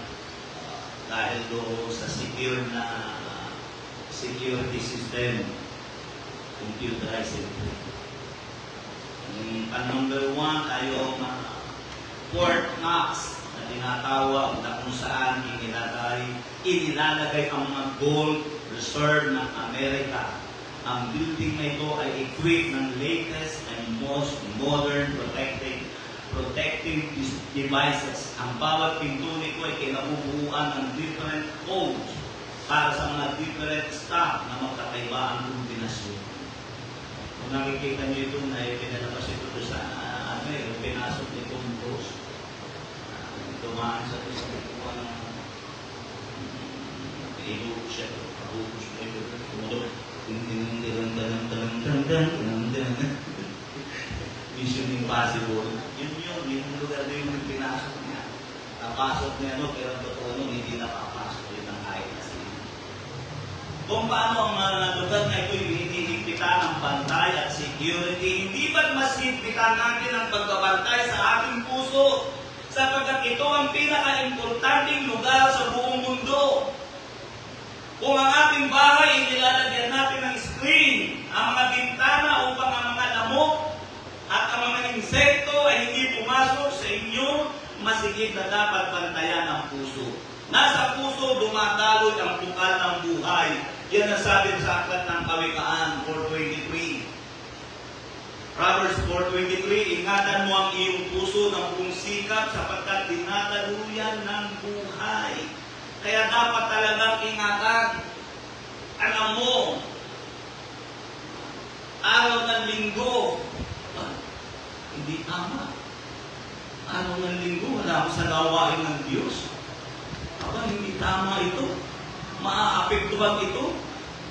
dahil doon sa secure na security system, computerized. Ang number 1 ay yung Fort Knox na tinatawag na kung saan inilalagay ang mga gold reserve ng Amerika. Ang building na ito ay equipped ng latest and most modern protective devices. Ang bawat pinto nito ay kinabubuuan ng different codes para sa mga different staff na magkakaiba ang kombinasyon. Kung nakikita niyo ito na pinalabas ito sa pinasok nitong Bruce. Tumaan sa ito sa ikuha ng iluko siya. Pagubos mo ito. Tumulog. Mission Impossible. Yun. Yung lugar na yung pinasok niya. Napasok niya pero totoo nun, hindi napapasok ulit ng kahit na sino. Kung paano ang mga lugar na ito yung hinihigpitan ng bantay at security, hindi ba't mas higpitan natin ang pagbabantay sa ating puso? Sapagkat ito ang pinaka-importanting lugar sa buong mundo. Kung ang ating bahay nilalagyan natin ng screen, ang mga bintana upang ang mga lamok at ang mga insekto ay hindi pumasok sa inyong masigit na dapat bantayan ang puso. Nasa puso dumadaloy ang bukal ng buhay. Yan ang sabi sa aklat ng Kawikaan 4:23. Proverbs 4:23, ingatan mo ang iyong puso ng buong sikap sapagkat dinadaluyan ng buhay. Kaya dapat talagang ingatan. Alam mo, araw ng linggo, hindi tama. Araw ng linggo, wala ako sa gawain ng Diyos. Hindi tama ito. Maaapektuhan ito.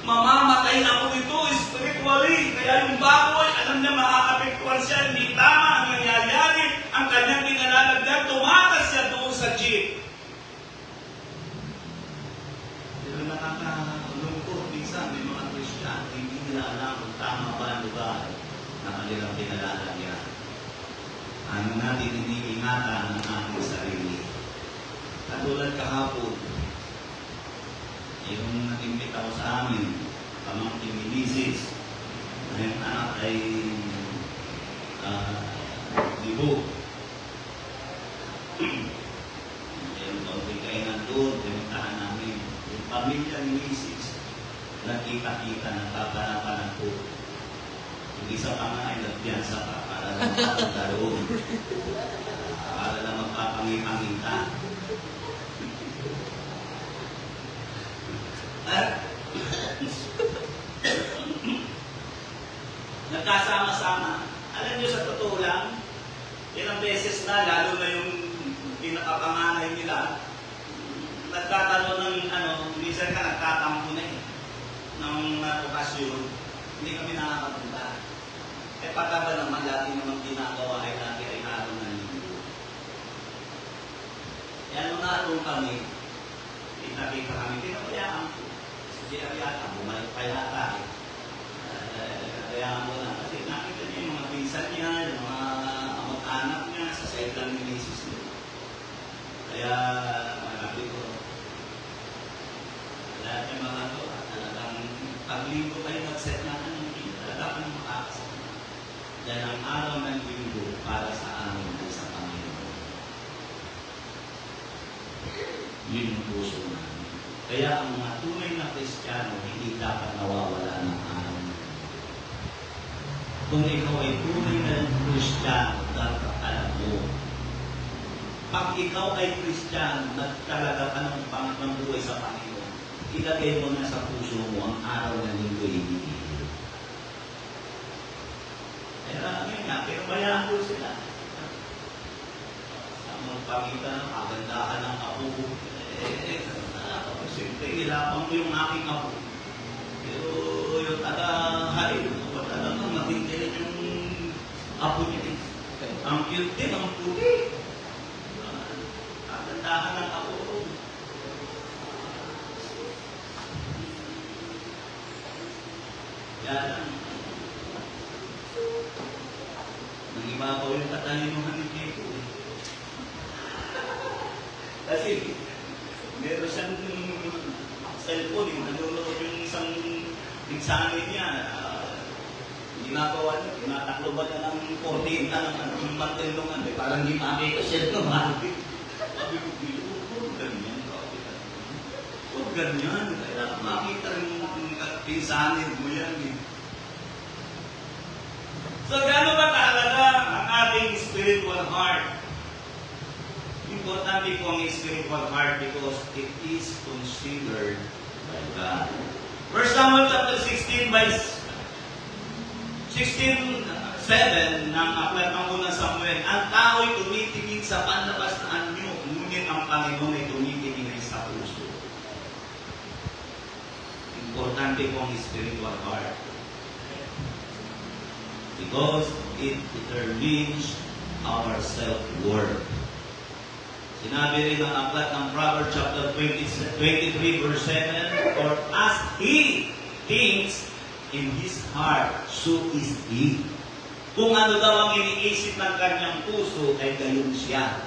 Mamamatay ako ito spiritually. Kaya yung baboy, alam niya maaapektuhan siya. Hindi tama ang nangyayari. Ang kanyang pinalalagyan, tumatas siya doon sa jeep. Pero nakakalungkot, minsan may mga Christian, hindi nila alam kung tama ba ang lugar na kanilang pinalalagyan. Ano natin iniingatan ang ating sarili. Katulad kahapon, yung nag-imbita ko sa amin, pamangkin ni Mrs. na yung anak ay libo. Yung kaunting kainan doon, pinuntahan namin. Yung pamilya ni Mrs. nakita-kita, nagpapanapan po. isa pa nga ay nagpiyansa pa para lang makapunta roon. Para lang magpapangi-pangin ka. At nagkasama-sama. Alam niyo, sa totoo lang, ilang beses na, lalo na yung pinakapanganay nila, nagkakaroon ng minsan ka nagtatampo na eh, ng okasyon, hindi kami nakakapunta. Eh pagkaba naman, dati naman ginagawa ay dati ay araw ng linggo. Kaya nung naroon kami, kita-kita kami, pinabayaan ko. Sige kami yata, bumalik pa yata eh. Kaya mo na, kasi nakita niya yung mga pinsan niya, yung mga anak niya, sa side lang ni Mrs. niya. Kaya, marami ko, lahat yung mga to, talagang paglinggo kayo mag-set na talaga kang makakasama. Dahil ang araw ng linggo para sa amin ay sa Panginoon. Yun yung puso namin. Kaya ang mga tunay na Kristiyano hindi dapat nawawala ng araw. Kung ikaw ay tunay na Kristiyano, dapat alam mo. Pag ikaw ay Kristiyano, nagtalaga ka ng buhay sa Panginoon, ilagay mo na sa puso mo ang araw na linggo ibigay. Kaya ngayon nga, pero bayaan ko sila. Sa mga pagkita ng kagandahan ng apo, siyempre, ilapang mo yung aking apo. Pero yung taga-hari, talagang matindihan yung apo niya. Ang cute din, ang puti. Kagandahan ng apo. Kaya lang, nangibabaw yung katalinuhan ni Diego. Kasi, meron siyang cellphone, yung nanonood yung isang examen niya, ginagawa niya, tinatakloban niya ng kortina ng mantendongan, parang hindi makita siya ng mahal. Sabi ko, huwag ganyan. Huwag ganyan. Kaya makita rin yung pinsanin mo yan. So, gano'n ba talaga ang ating spiritual heart? Importante po ang spiritual heart because it is considered by God. 1 Samuel chapter 16 by 16:7 ng aklat ng unang Samuel, ang tao'y tumitingin sa panlabas na anyo, ngunit ang Panginoon ay tumitingin sa puso. Importante po ang spiritual heart. Because it determines our self-worth. Sinabi rin ang aklat ng Proverbs chapter 23 verse 7, or as he thinks in his heart, so is he. Kung ano daw ang iniisip ng kanyang puso, ay gayon siya.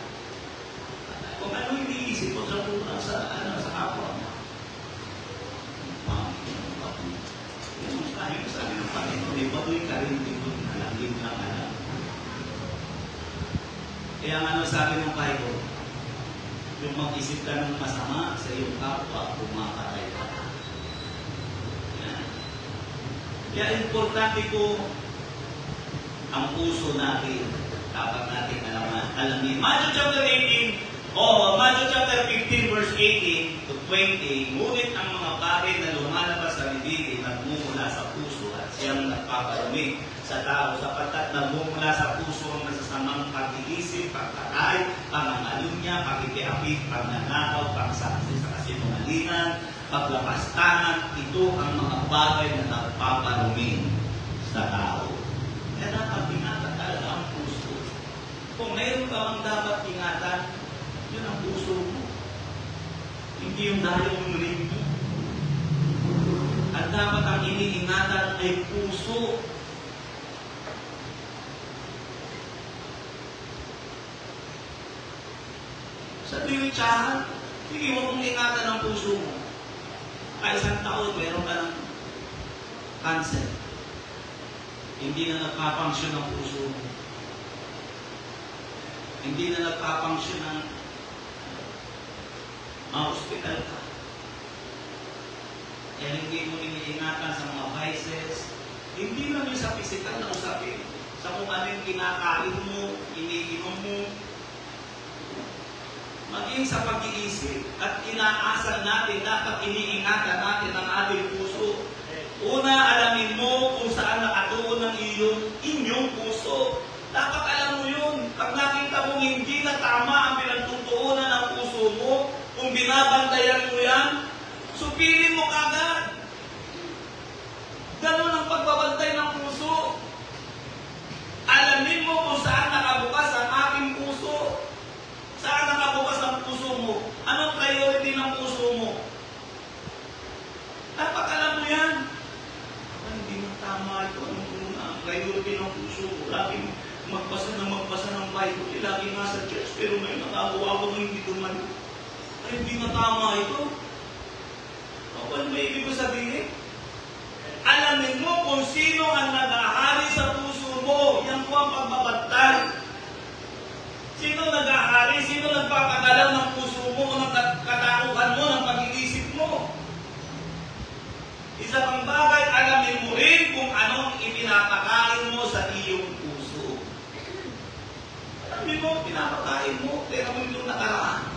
Kung ano iniisip mo sa puso, sa kapwa mo. Yung tayo sabi ng Panginoon, di ba do'y karintigot na langin ng alam. Kaya ano sabi ng Bible, yung mag-isip ka ng masama sa iyong kapwa, pumakatay ka. Kaya importante po ang puso natin. Dapat natin alamin. Matthew chapter 15 verse 18 to 20, ngunit ang mga bagay na lumalabas sa bibig nagmumula sa puso at siyang nagpaparami sa tao sapagkat nagmumula sa puso ang masasamang pag-iisip, pagkatay, pangangalunya, pakikiapit, pagnanakaw, pagsaksi sa kasinungalingan, paglapastangan. Ito ang mga bagay na nagpaparami sa tao. Kaya dapat ingatan talaga ang puso. Kung mayroon ka ang dapat ingatan, yun ang puso mo. Hindi yung dahil mong ringi. At dapat ang iniingatan ay puso. Sa diwitsahan, sige mo kung ingatan ang puso mo. Kaya isang taon, meron ka ng cancer. Hindi na nagpapangsyon ang puso mo. Hindi na nagpapangsyon ang ma-hospital ka. Kaya hindi mo iniingatan sa mga vices, Hindi lang yung sa physical na usapin. Sa kung ano yung kinakain mo, iniinom mo, maging sa pag-iisip at inaasan natin, dapat iniingatan natin ang ating puso. Una, alamin mo kung saan nakatuon ang inyong puso. Dapat alam mo yun. Pag nakita mong hindi na tama ang pinagtutuunan ng puso mo, kung binabantayan mo yan, supilin mo kagad. Ganun ang pagbabantay ng puso. Alamin mo kung saan nakabukas ang aking puso. Saan nakabukas ang puso mo? Anong priority ng puso mo? Dapat alam mo yan. Hindi mo tama ito. Anong una? Ang priority ng puso mo. Laging magbasa ng Bible. Laging nasa church. Pero may nakagawa ko na hindi dumalo. Ay, hindi na tama ito. Ano may ibig ko sabihin? Alamin mo kung sino ang nag-ahari sa puso mo. Yan po ang pagbabantay. Sino nag-ahari? Sino nagpapagalaw ng puso mo o ng katauhan mo, ng pag-iisip mo? Isa pang bagay, alamin mo rin kung anong ipinapakain mo sa iyong puso. Alamin mo, pinapakain mo. Pero mo yung nakaraan.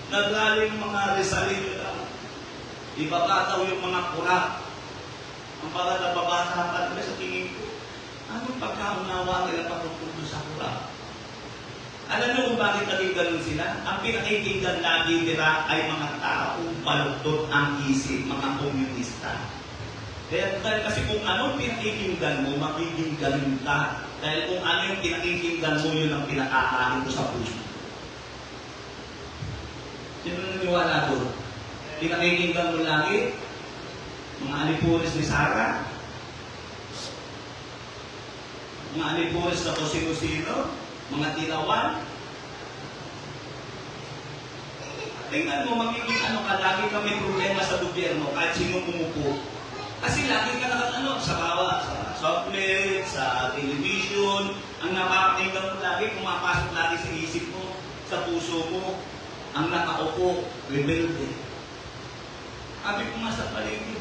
Naglaling mga resalino lang. Ibabataw yung mga kurak. Ang pagkat nababasa pa naman sa tingin ko, anong pagkaunawa nila patungkol sa kurak? Alam niyo kung bakit naging ganun sila? Ang pinakikinggan lagi nila ay mga taong baluktot ang isip, mga komunista. Kaya kasi kung anong pinakikinggan mo, magiging ganun ka. Dahil kung ano yung pinakikinggan mo, yun ang pinakakain mo sa puso. Sino naniwala doon? Pinakikinggan mo lagi? Mga alipuris ni Sarah? Mga alipuris na kung sino-sino? Mga tinawan? Tingnan mo, magiging ano ka, lagi ka may problema sa gobyerno kahit sino pumupo. Kasi lagi ka sa bawat, sa software, sa television, ang napapakinggan mo lagi, pumapasok lagi sa isip mo, sa puso mo, ang nakaupo, rebelde. Sabi ko nga sa paligid,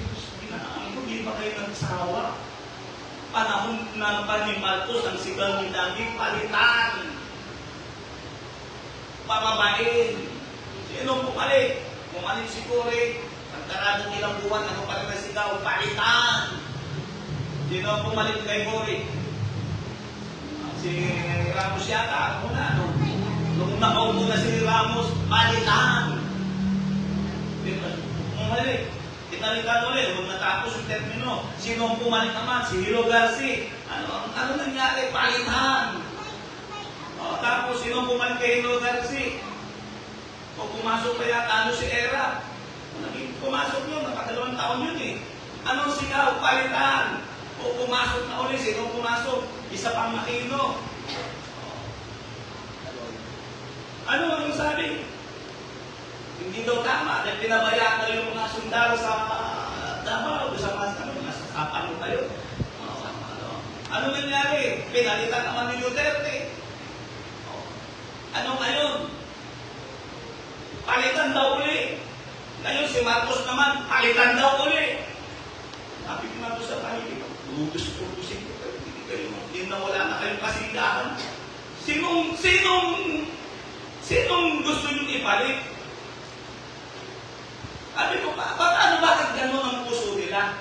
hindi ba kayo nagsawa? Panahon na pa ni Marcos, ang sigaw ni Dagi, palitan. Pababain. Sinong pumalit? Pumalit si Cory. Pagkarado nilang buwan, ano pa rin ang sigaw? Palitan. Sino pumalit kay Cory? Si Ramos yata. Ano na? Nung nakaupo na si Ramos, palitan. Pumalit. Italikan ulit, huwag natapos yung termino. Sino ang pumalit naman? Si Hilo Garcia. Ano nangyari? Palitan. Tapos, sino ang pumalit kay Hilo Garcia? O pumasok pa yata, si Era. Pumasok yun, nakadalawang taon yun eh. Anong sigaw? Palitan. O pumasok na ulit, sino pumasok? Isa pang Makino. Ano ang sabi? Hindi daw tama dahil pinabayaan na yung mga sundalo sa Davao, sa nasa kapan mo kayo. Ano nangyari? Pinalitan naman ni Duterte. Ano ngayon? Palitan daw uli. Ngayon si Marcos naman, palitan daw uli. Sabi ko nga doon sa paligid, tutus-tutusin ko kayo. Hindi na wala na kayong kasigahan. Sinong gusto nyo ipalit? Sabi ko, bakit gano'n ang puso nila?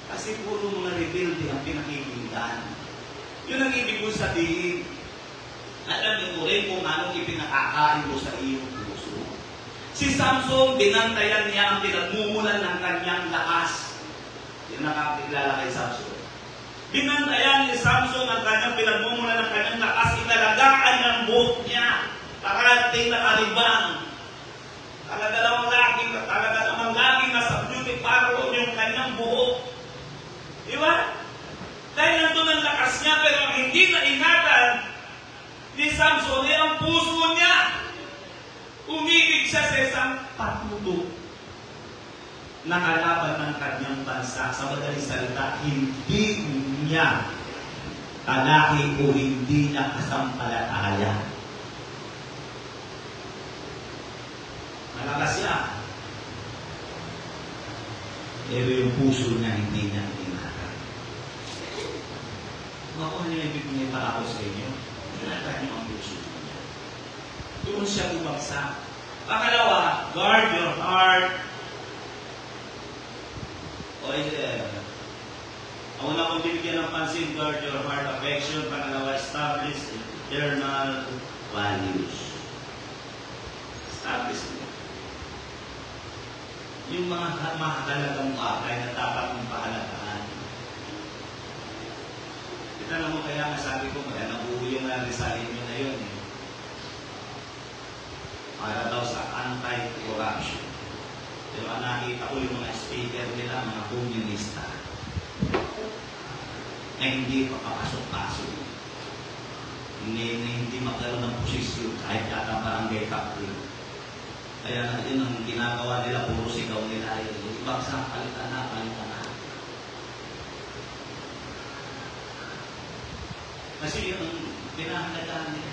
Kasi puro mga rebelde ang pinakikinggan. Yun ang ibig ko sabihin. Alam mo rin kung anong ipinakakain mo sa iyong puso. Si Samson, binantayan niya ang pinagmumulan ng kanyang lakas. Yung nakakilala kay Samson. Binantayan ni Samson ang kanyang pinagmumulan ng kanyang lakas. Inalagaan ng buhok niya. Parating na kalibang. Talaga namang laging nasa beauty parlor yung kanyang buhok. Di ba? Dahil nandun ang lakas niya, pero ang hindi na ingatan ni Samson ay ang puso niya. Umibig siya sa isang patuto na kalaban ng kanyang bansa. Sa madaling salita, hindi niya kalaki o hindi niya kasampalataya. Malakas siya. Pero yung puso niya hindi niya ingatan. Kung ako na yung ibig para ako sa inyo, ingatan niyo ang puso niya. Doon siya bumagsak. Pangalawa, Guard your heart. Ang una kong bibigyan ng pansin, guard your heart affection. Pangalawa, establish eternal values. Establish mo. Yung mga mahalagang bagay na dapat mong pahalagahan. Kita mo kaya nga sabi ko, nabuo yung risalin nyo na yun. Para daw sa anti-corruption. Pero ang nakita ko yung mga speaker nila, mga komunista, na hindi papapasok-pasok. Hindi magkaroon ng posisyon kahit yata barangay captain. Kaya na yun ang ginagawa nila, puro sigaw nila yun. Ibang sa palitan na, palitan na. Kasi yun ang pinahalagaan nila.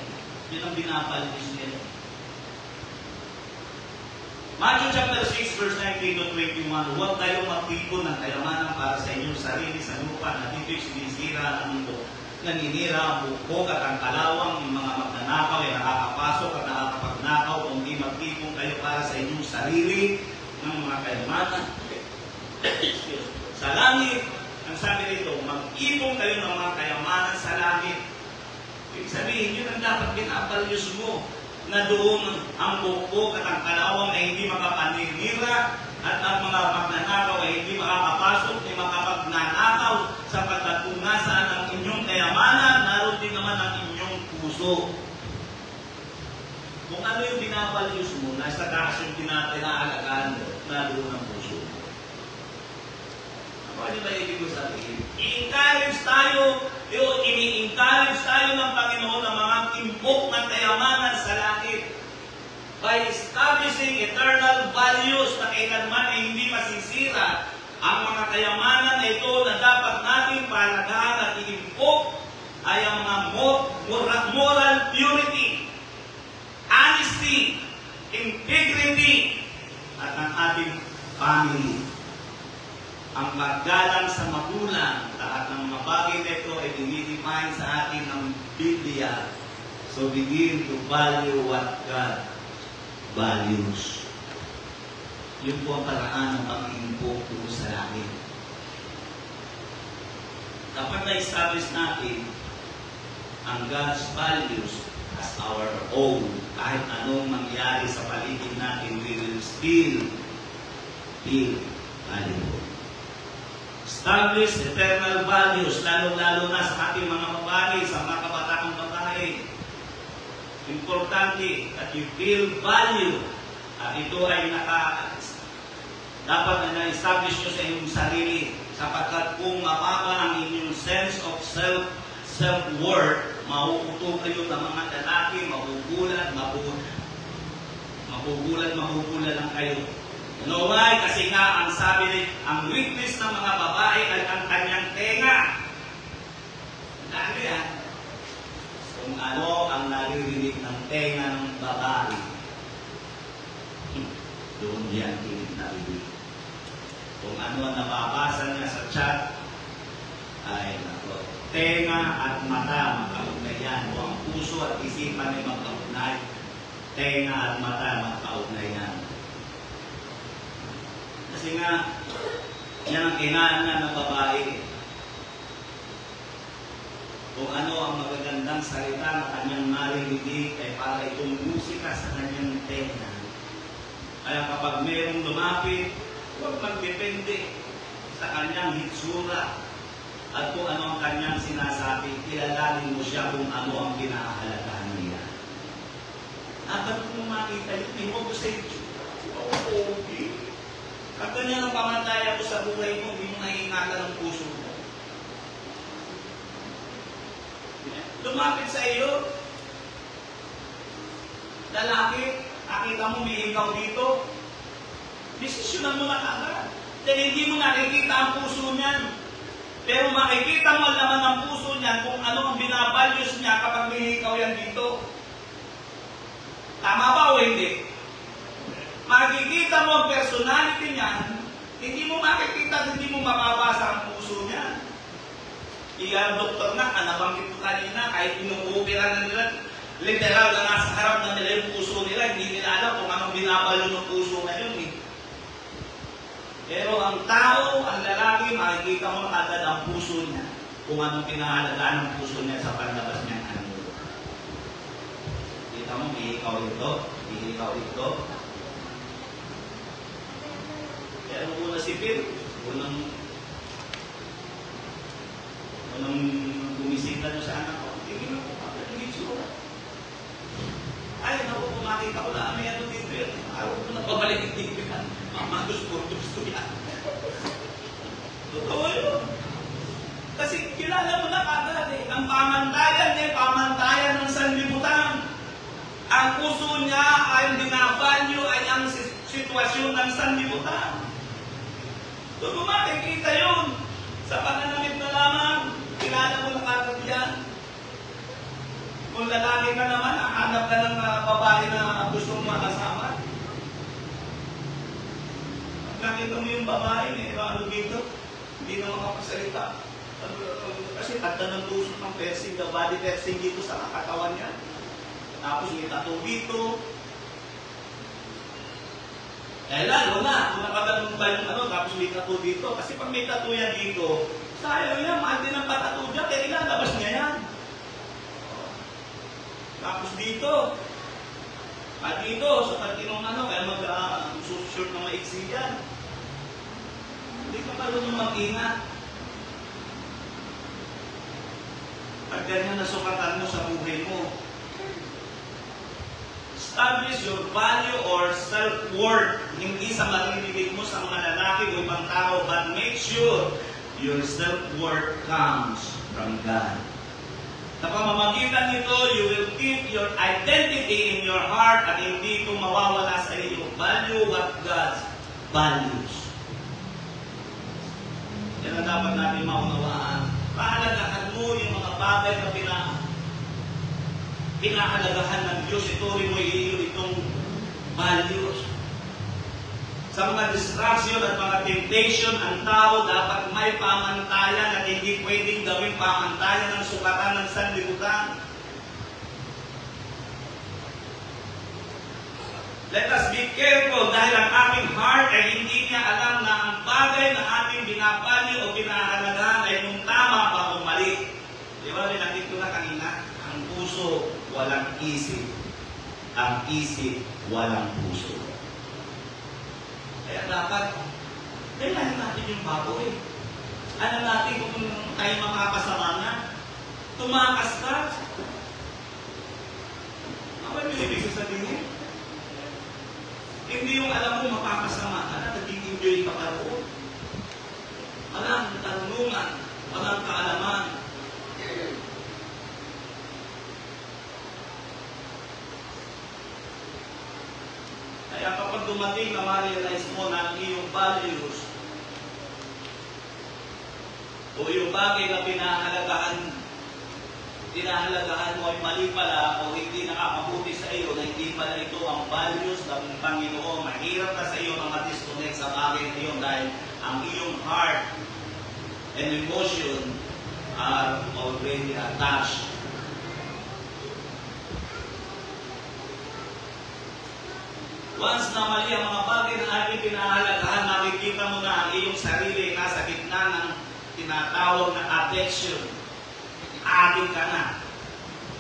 Yun ang binapalis nila. Matthew chapter 6 verse 19 to 21, huwag kayong magtipon ng kayamanan para sa inyong sarili sa lupa na dito'y sinisira ang mundo. Naninira ang bukog at ang kalawang, yung mga magnanakaw ay nakakapasok at nakakapagnakaw, kundi magtipon kayo para sa inyong sarili ng mga kayamanan. Sa langit, ang sabi dito, mag-ipon kayo ng mga kayamanan sa langit. Ibig sabihin, yun ang dapat pinapalyos mo, na doon ang bukog at ang kalawang ay hindi makapaninira at ang mga magnanakaw ay hindi makakapasok ay makapagnanakaw sapagkat kung nasaan ang inyong kayamanan, naroon din naman ang inyong puso. Kung ano yung binapalyos mo, nasa taas yung pinapinaalagaan mo, naroon ang puso mo. Ano ba ibig ko sabihin? I-encourage tayo, ini-encourage tayo ng Panginoon ng mga timbok ng kayamanan sa langit by establishing eternal values na kailanman ay hindi masisira. Ang mga kayamanan na ito na dapat natin palagahan at itimbok ay ang mga moral purity, honesty, integrity, at ang ating family. Ang paggalang sa magulang, lahat ng mga bagay nito ay dinidefine sa atin ng Biblia. So begin to value what God values. Yun po ang paraan ng pag-iimpok doon sa langit. Dapat na-establish natin ang God's values as our own. Kahit anong mangyari sa paligid natin, we will still be valuable. Establish eternal values, lalo-lalo na sa ating mga babae, sa mga kabataang babae. Importante that you feel value. At ito ay dapat na na-establish nyo sa inyong sarili. Sapagkat kung mababa ang inyong sense of self-worth, mauuto kayo ng mga lalaki, magugulat lang kayo. You know why? Kasi nga, ang sabi ang weakness ng mga babae ay ang kanyang tenga. Ano yan? Kung ano ang naririnig ng tenga ng babae, doon yan narinig. Kung ano ang nababasa niya sa chat, ay nako, tenga at mata magkaugnayan. O ang puso at isipan ay magkaugnay. Tenga at mata magkaugnayan. Kasi nga, yan ang kailangan ng babae. Kung ano ang magagandang salita na kanyang narinig ay para itong musika sa kanyang tenga. Kaya kapag mayroong lumapit, huwag magdepende sa kanyang hitsura at kung ano ang kanyang sinasabi, kilalanin mo siya kung ano ang pinahahalagahan niya. At kung makita yun, hindi mo ko sa itsura. Okay. At ganyan ang pamataya ko sa buhay mo, hindi mo naiingatan ang puso mo. Lumapit sa iyo, lalaki, nakita mo may ikaw dito, desisyonan mo na agad. Dahil hindi mo nakikita ang puso niyan. Pero makikita mo ang laman ng puso niyan kung ano ang binabalyos niya kapag may ikaw yan dito. Tama ba o hindi? Makikita mo ang personality niyan, hindi mo makikita, hindi mo mababasa ang puso niyan. doktor na, nabanggit ko kanina, kahit inuupira na nila, literal na nasa harap na nila yung puso nila, hindi nila alam kung anong binabalo ng puso ngayon eh. Pero ang tao, ang lalaki, makikita mo agad ang puso niya kung anong pinahalagaan ng puso niya sa panlabas niya ng ano. Kita mo, may ikaw ito, may ikaw ito. Kaya nung una si Phil, unang bumisita doon sa anak ko, tingin ako, ang itsura. Ay, naku, kung makita ko na, may ano dito yan. Araw ko na pabalik yung dito yan. Mama, gusto yan. Totoo yun. Kasi kilala mo na kagad eh. Ang pamantayan niya, pamantayan ng sanlibutan. Ang puso niya ay binabanyo ay ang sitwasyon ng sanlibutan. Doon mo makikita yun. Sa pananamit na lamang, kilala mo na kagad yan. Kung lalaki ka naman, hanap ka ng babae na gusto mong makasama. Nakita mo yung babae, ano dito, hindi na makapagsalita. Kasi tagda ng tusok ng piercing, the body piercing dito sa katawan niya. Tapos may tattoo dito. Eh lalo na, kung nakaganon ba yung ano, tapos may tattoo dito. Kasi pag may tattoo yan dito, sayang yan, mahal din ang patattoo dyan, kaya ilalabas niya yan. Tapos dito, at dito, sa patinong ano, kaya mag-short na maiksi yan. Hindi ka marunong mag-ingat. Pag ganyan nasukatan mo sa buhay mo, establish your value or self-worth, hindi sa maririnig mo sa mga lalaki o ibang tao, but make sure your self-worth comes from God. Sa pamamagitan nito, you will keep your identity in your heart at hindi ito mawawala sa iyo. Value what God values. Yan ang dapat natin maunawaan. Pahalagahan mo yung mga bagay na pinahalagahan ng Diyos. Ituri mo itong values. Sa mga distraction at mga temptation, ang tao dapat may pamantayan at hindi pwedeng gawing pamantayan ng sukatan ng sanlibutan. Let us be careful dahil ang ating heart ay hindi niya alam na ang bagay na ating binabanyo o pinahalagahan ay nung tama ba o mali. Di ba, rinakit ko na kanina, ang puso walang isip. Ang isip walang puso. Kaya dapat, kailangan natin yung baboy. Ano natin kung tayo makakasama na? Tumakas ka. Ano yung ibig ko sabihin? Hindi yung alam mo makakasama ka na, nag-enjoy ka pa roon. Walang katanungan, walang kaalaman. Kaya kapag dumating na ma-realize mo na ang iyong values o yung bagay na pinahalagahan mo ay mali pala o hindi nakakabuti sa iyo na hindi pala ito ang values ng Panginoon, mahirap na sa iyo na ma-disconnect sa bagay na iyon dahil ang iyong heart and emotion are already attached. Once na mali ang mga bagay na ating pinahalagahan, makikita mo na ang iyong sarili nasa gitna ng tinatawag na addiction. Adik ka na.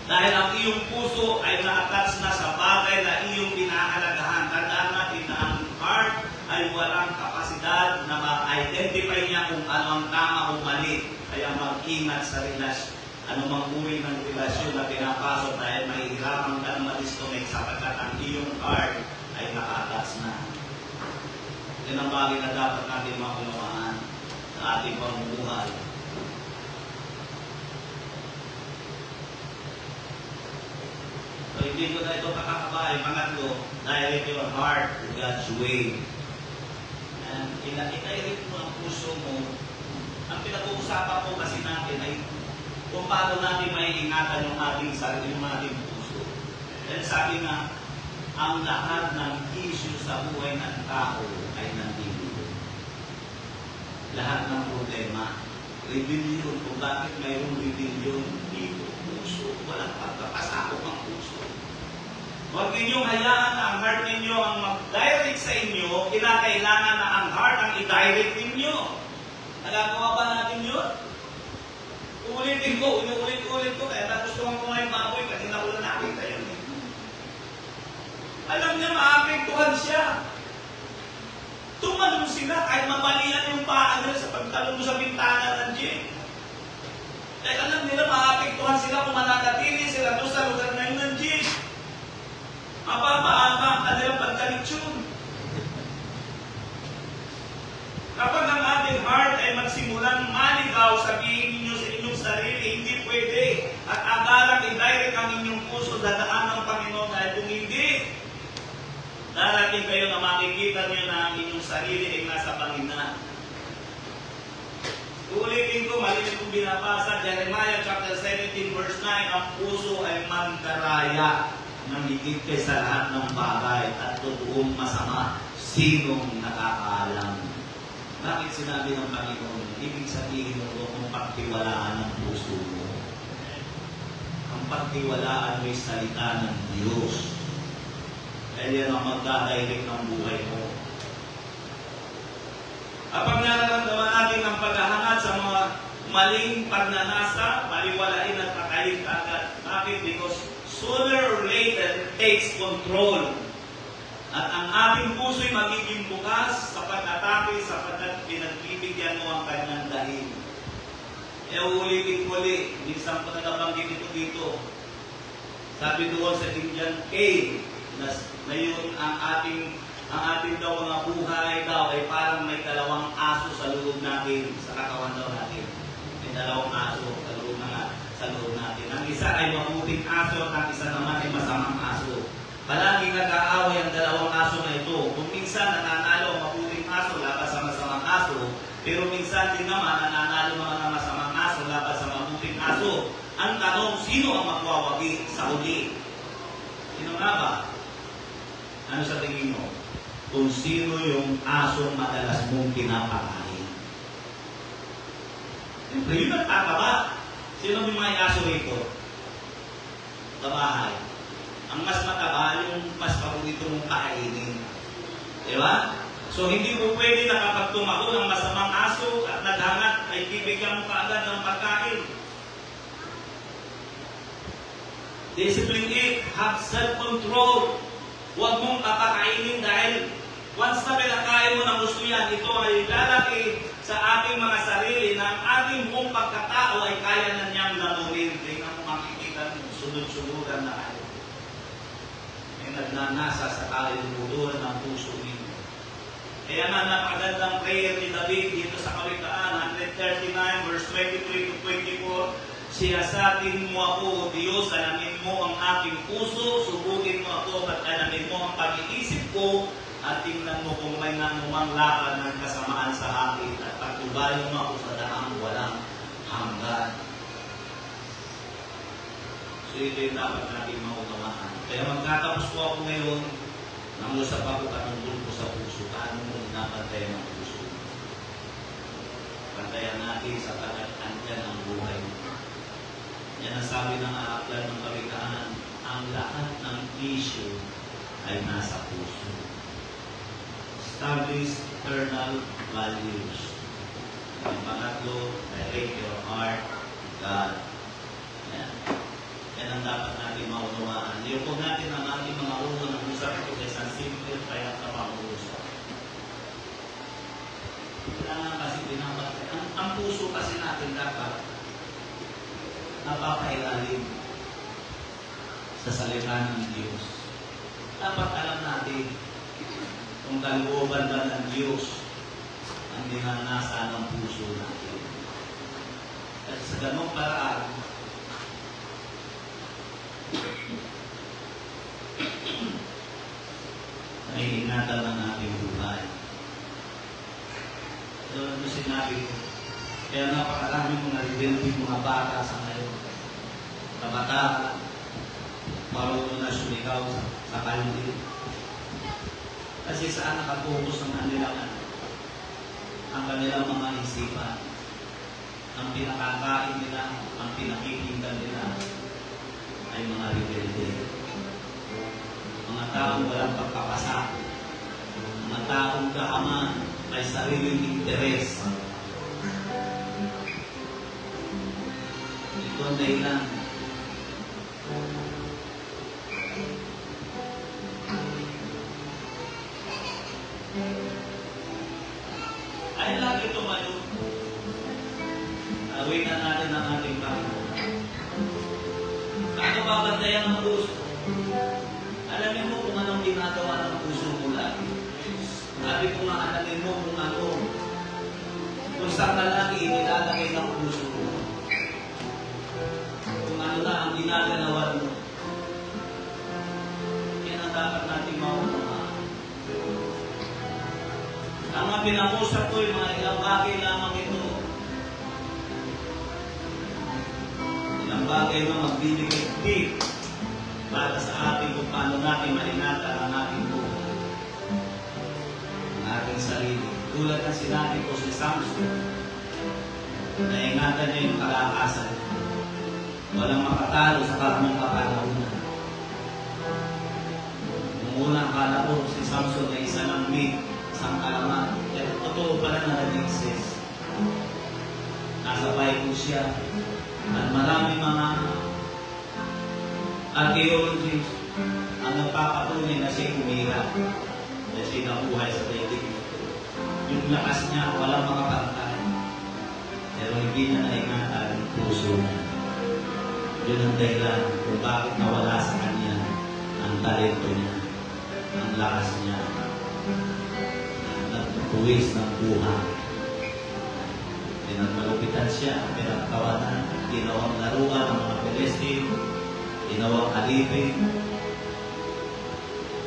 Dahil ang iyong puso ay na-attach na sa bagay na iyong pinahalagahan. Tandaan natin na ang heart ay walang kapasidad na ma-identify niya kung ano ang tama o mali. Kaya mag-ingat sa relasyon. Anumang uri ng relasyon na pinapasok dahil mahihirapan ka na ma-disconnect sapagkat ang iyong heart ay naka-attach na. Yan ang bagay na dapat natin maunawaan sa ating pamumuhay. So, hindi ko na ito kakakabay. Pangatlo, direct your heart to God's way. And ina-direct mo ang puso mo. Ang pinag-uusapan po kasi natin ay kung paano natin may ingatan yung ating sarili, yung ating puso. Dahil sabi nga, ang lahat ng issue sa buhay ng tao ay nandito. Lahat ng problema Rebellion. Kung bakit mayroong rebellion dito, puso. Walang pagkapasakop ang puso. Huwag ninyong hayaan na ang heart ninyo ang mag-direct sa inyo, kinakailangan na ang heart ang i-direct ninyo. Nagagawa ba natin yun? Ulitin ko, inuulit-ulit ko, kaya nagustuhan ko ngayon baboy, kanina ko na nakita yun. Alam niya, maapektuhan siya. Tumalong sila kahit mabalian yung paa nila sa pagtalong sa bintana ng jeep. Dahil alam nila, maapektuhan sila kung mananatili sila doon sa lugar na yun ng jeep. Mapapaama ang kanilang pagkalitsyon. Kapag ang ating heart ay magsimulang maligaw, sabihin ninyo sa inyong sarili, hindi pwede. At agalang i-direct ang inyong puso, dadaan ng Panginoon. Dahil kung hindi, darating kayo na makikita niyo na ang inyong sarili ay nasa Panginoon. Ulitin ko, maliit kong binabasa, Jeremiah chapter 17 verse 9, ang puso ay mandaraya ng higit kaysa lahat ng bagay at totoong masama. Sinong nakakaalam? Bakit sinabi ng Panginoon? Ibig sabihin mo kung pagtiwalaan ng puso mo. Ang pagtiwalaan mo'y salita ng Diyos. Kaya yan ang magdadirect ng buhay mo. Kapag nararamdaman natin ang paghahangad sa mga maling pagnanasa, maliwalain at pakain agad. Bakit? Because sooner or later, it takes control. At ang ating puso'y magiging bukas sa pag-atake sapagkat pinagbibigyan mo ang kanyang dahil. E ulitin ko ulit, minsan ko na nabanggit ito dito. Sabi doon sa Indian cave, na ngayon ang ating daw mga buhay daw ay parang may dalawang aso sa loob natin, sa katawan daw natin. May dalawang aso sa loob natin. Ang isa ay mabuting aso at ang isa naman ay masamang aso. Palaging nag-aaway ang dalawang aso na ito. Kung minsan nananalo ang mabuting aso laban sa masamang aso, pero minsan din naman nananalo naman ang masamang aso laban sa mabuting aso. Ang tanong, sino ang magwawagi sa huli? Sino nga ba? Ano sa tingin mo? Kung sino yung asong madalas mong pinapakain. Siyempre, yun ang tataba. Sino yung mga aso rito? Sa bahay. Ang mas mataba, yung mas paborito mong kainin. Di ba? So, hindi mo pwede na kapag tumako ng masamang aso at naghangat, ay bibigyan mo kaagad ng pagkain. Discipline 8, have self-control. Huwag mong papakainin dahil once na pinakain mo ng gusto yan, ito ay lalaki sa ating mga sarili na ang ating buong pagkatao ay kaya na niyang lamunin. Tingnan mo makikita mo, sunod-sunuran na kayo. May nagnanasa sa kaluluwa ng puso ninyo. Kaya nga napakagandang prayer ni David dito sa Kawikaan 139 verse 23 to 24. Siyasatin mo ako, O Diyos, alamin mo ang aking puso, subukin mo ako at alamin mo ang pag-iisip ko at tingnan mo kung may nanumang lakad ng kasamaan sa akin at pagtubayan mo ako sa daang walang hanggan. So ito yung dapat natin maunawaan. Kaya magtatapos po ako ngayon, nangusap ako katungkol ko sa puso. Paano mo napantayan ang puso? Pantayan natin sa pag-antyan ng buhay mo. Yan ang sabi ng aaklan ng Kawikaan, ang lahat ng issue ay nasa puso. Establish eternal values. Ang pangatlo, direct your heart, God. Yan. Yan ang dapat natin maunawaan. Iyukog natin ang ating mga ulo ng usap ito sa isang simple kaya na pang-uusap. Kailangan kasi pinapatay. Ang puso kasi natin dapat napapailalim sa salita ng Diyos. Dapat alam natin kung kalooban ba ng Diyos ang dinanasa ng puso natin. At sa ganong paraan, naiingatan ng ating buhay. So, ano sinabi ko? Kaya napakarami mga rebelde mga bata sa ngayon. Kabataan, marunong na sumigaw sa kalye. Kasi saan nakapokus ang kanilang mga isipan? ang pinakakain nila, ang pinakikinggan nila ay mga rebelde. Mga taong walang pagpapasa. Mga taong kaaman ay sariling interes. Ito ang dahilan. Ay lagi tumayo. Awitan natin ang ating Panginoon. Ano babantayan ang puso? Alamin mo kung anong ginagawa ng puso mo lagi. Sabi ko nga, alamin mo kung ano. Kung saan ka lagi inilalagay ng puso mo. Kung ano na ang ginaganawan mo. Yan ang dapat nating maunawahan. Ang mga pinag-usap ko ay mga ilang bagay lamang ito. Ilang bagay na magbibigay tip para sa ating kung paano natin maingatan ang ating buhay. Ang ating sarili. Tulad ng sinabi ko si Samson, naingatan niya yung kalakasan. Walang makatalo sa karmong kapanahunan. Nung unang kala ko si Samson ay isa ng isang kalaman. Pero totoo pala na nag-exist. Nasa Bible siya. At marami mga archaeologists ang nagpapatunay na siya umira. Na siya nabuhay sa daigdig. Yung lakas niya, walang makapantay. Pero hindi niya naingatan ang puso niya. Yun ang dahilan kung bakit nawala sa kanya ang talento niya, ang lakas niya. Nagtuwis ng buhay. Pinagmalupitan siya, pinagkawanan, ginawang laruan ng mga Palestine, ginawang alipin.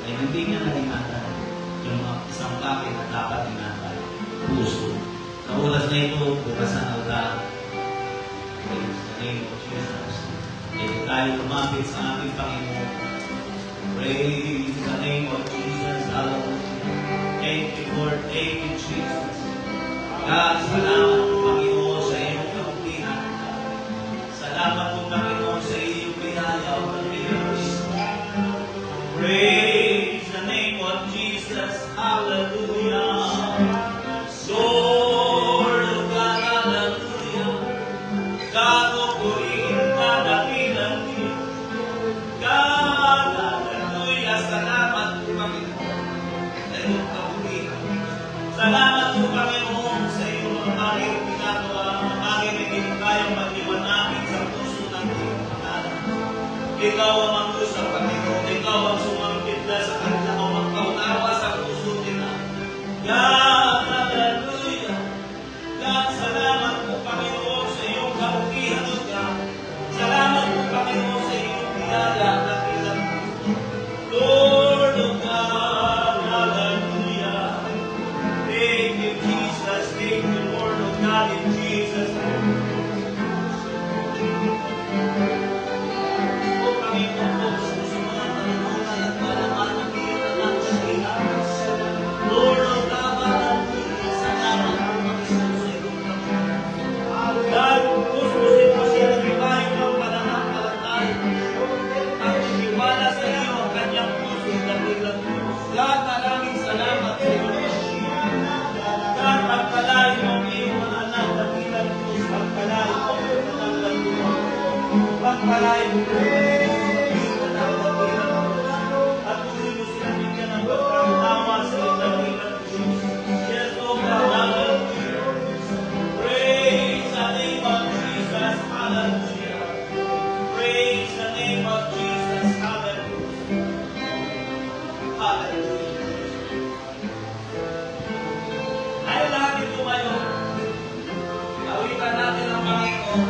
Ay hindi niya naingatan yung isang bagay na dapat ingatan, puso. Sa oras na ito, bukas ang altar. In the name of Jesus. Ito tayo lumapit sa ating Panginoon. Praise the name of Jesus. Hallelujah. Thank you, Lord. Thank you, Jesus. God, salamat po, Panginoon, sa iyong kabutihan. Salamat po, Panginoon, sa iyong biyaya o pag-ibig. Praise the name of Jesus. Hallelujah. Lord of God, hallelujah. God, o purihin ka, dakilan niyo. God, hallelujah. Salamat po, Panginoon, sa iyong kabutihan. Salamat po, Panginoon, sa iyong mga bagay na ginagawa, mga bagay na hindi kayang maliwanagin sa puso ng iyong pangalan. Ikaw ang mag-usap, Panginoon. Ikaw ang sumangkitla sa kanila o magpaunawa sa puso nila. God, hallelujah. God, salamat po, Panginoon, sa iyong kabutihan, O God. Salamat po, Panginoon, sa iyong biyaya na ilang Lord of God, hallelujah. Thank you, Jesus. Thank you, Lord of God, in Jesus' name. O Panginoon, po, sa mga tanunan at malaman ng iyong anak sa ilang. Lord of God, hallelujah. Salamat po, Panginoon, sa iyong Panginoon. God, puspusin mo siya ng ibahin ng pananampalataya. Ang iniwala sa iyo ang kanyang puso na bilang Diyos. God, maraming salamat sa iyo, Mashiach. God, pagpalain mo ang iyong mga anak na bilang Diyos. Pagpalain mo ang iyong anak na bilang Diyos. Pagpalain mo ang iyong anak na bilang Diyos. At tuloy mo sila bigyan ng pagkakatawa sa iyo na bilang Diyos. Yes, O God, hallelujah. Praise the name of Jesus, hallelujah. Praise the name of Jesus, hallelujah. Hallelujah. Ay lagi tumayo. Awitan natin ang Panginoon.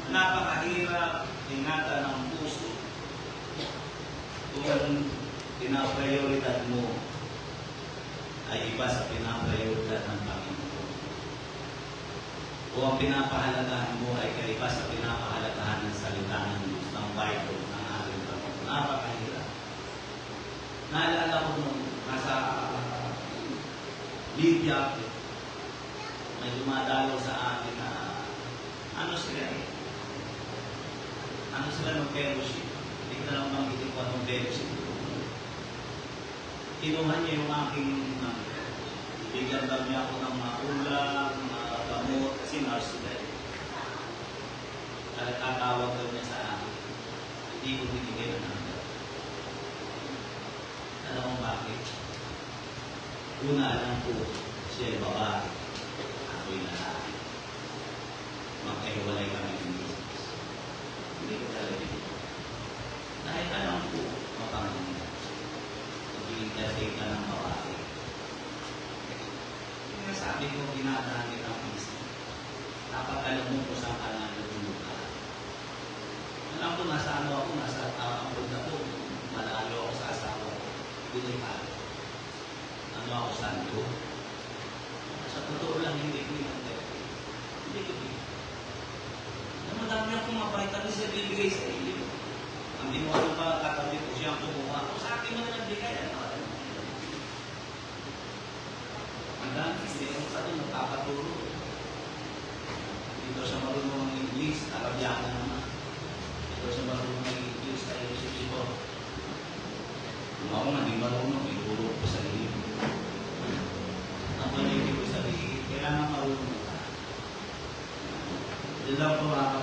Napakahirap ingatan ng puso kung pinaprioridad mo ay iba sa pinaprioridad ng Panginoon. O ang pinapahalagahan mo ay kaiba sa pinapahalagahan ng salita ng Diyos, ng Bible, ng ating Panginoon. Napakahirap. Naalala ko nung nasa Libya, may dumadalo sa atin na ano sila ng fellowship. Hindi ko na lang banggitin ko anong fellowship. Kinuha niya yung aking bigyan daw niya ako ng mga ulam, mga gamot, kasi nurse sila. Tatawag daw niya sa akin. Hindi ko binigay na number. Alam mo bakit? Una lang po, siya babae. Ako'y lalaki. Magkahiwalay kami ng business. Hindi ko talaga dito. Dahil alam ko, mapangalaman. Mag-i-entertain ka ng babae. Kaya sabi ko, ginadaan kita ang business. Dapat alam mo kung saan ka na natulog ka. Alam ko, nasa ano ako, nasa abroad ako. Malayo ako sa asawa ko. Binipad. Ano ako, santo. Sa totoo lang, hindi ko i-entertain. Hindi ko i-entertain. Madami akong mabait at siya bibigay sa iyo. Ang di mo ano ba katabi ko siya ang kumuha. Kung sa akin mo na nagbigay, ano? Ang dami kasi, ang sa doon, nagpapaturo. Dito siya marunong ng English, Arabiana naman. Dito siya marunong ng English, tayo si Chico. Ako nga, di marunong, may guro ko sa iyo. Ang panigid ko sa iyo, kailangan marunong ka. Yun lang po mga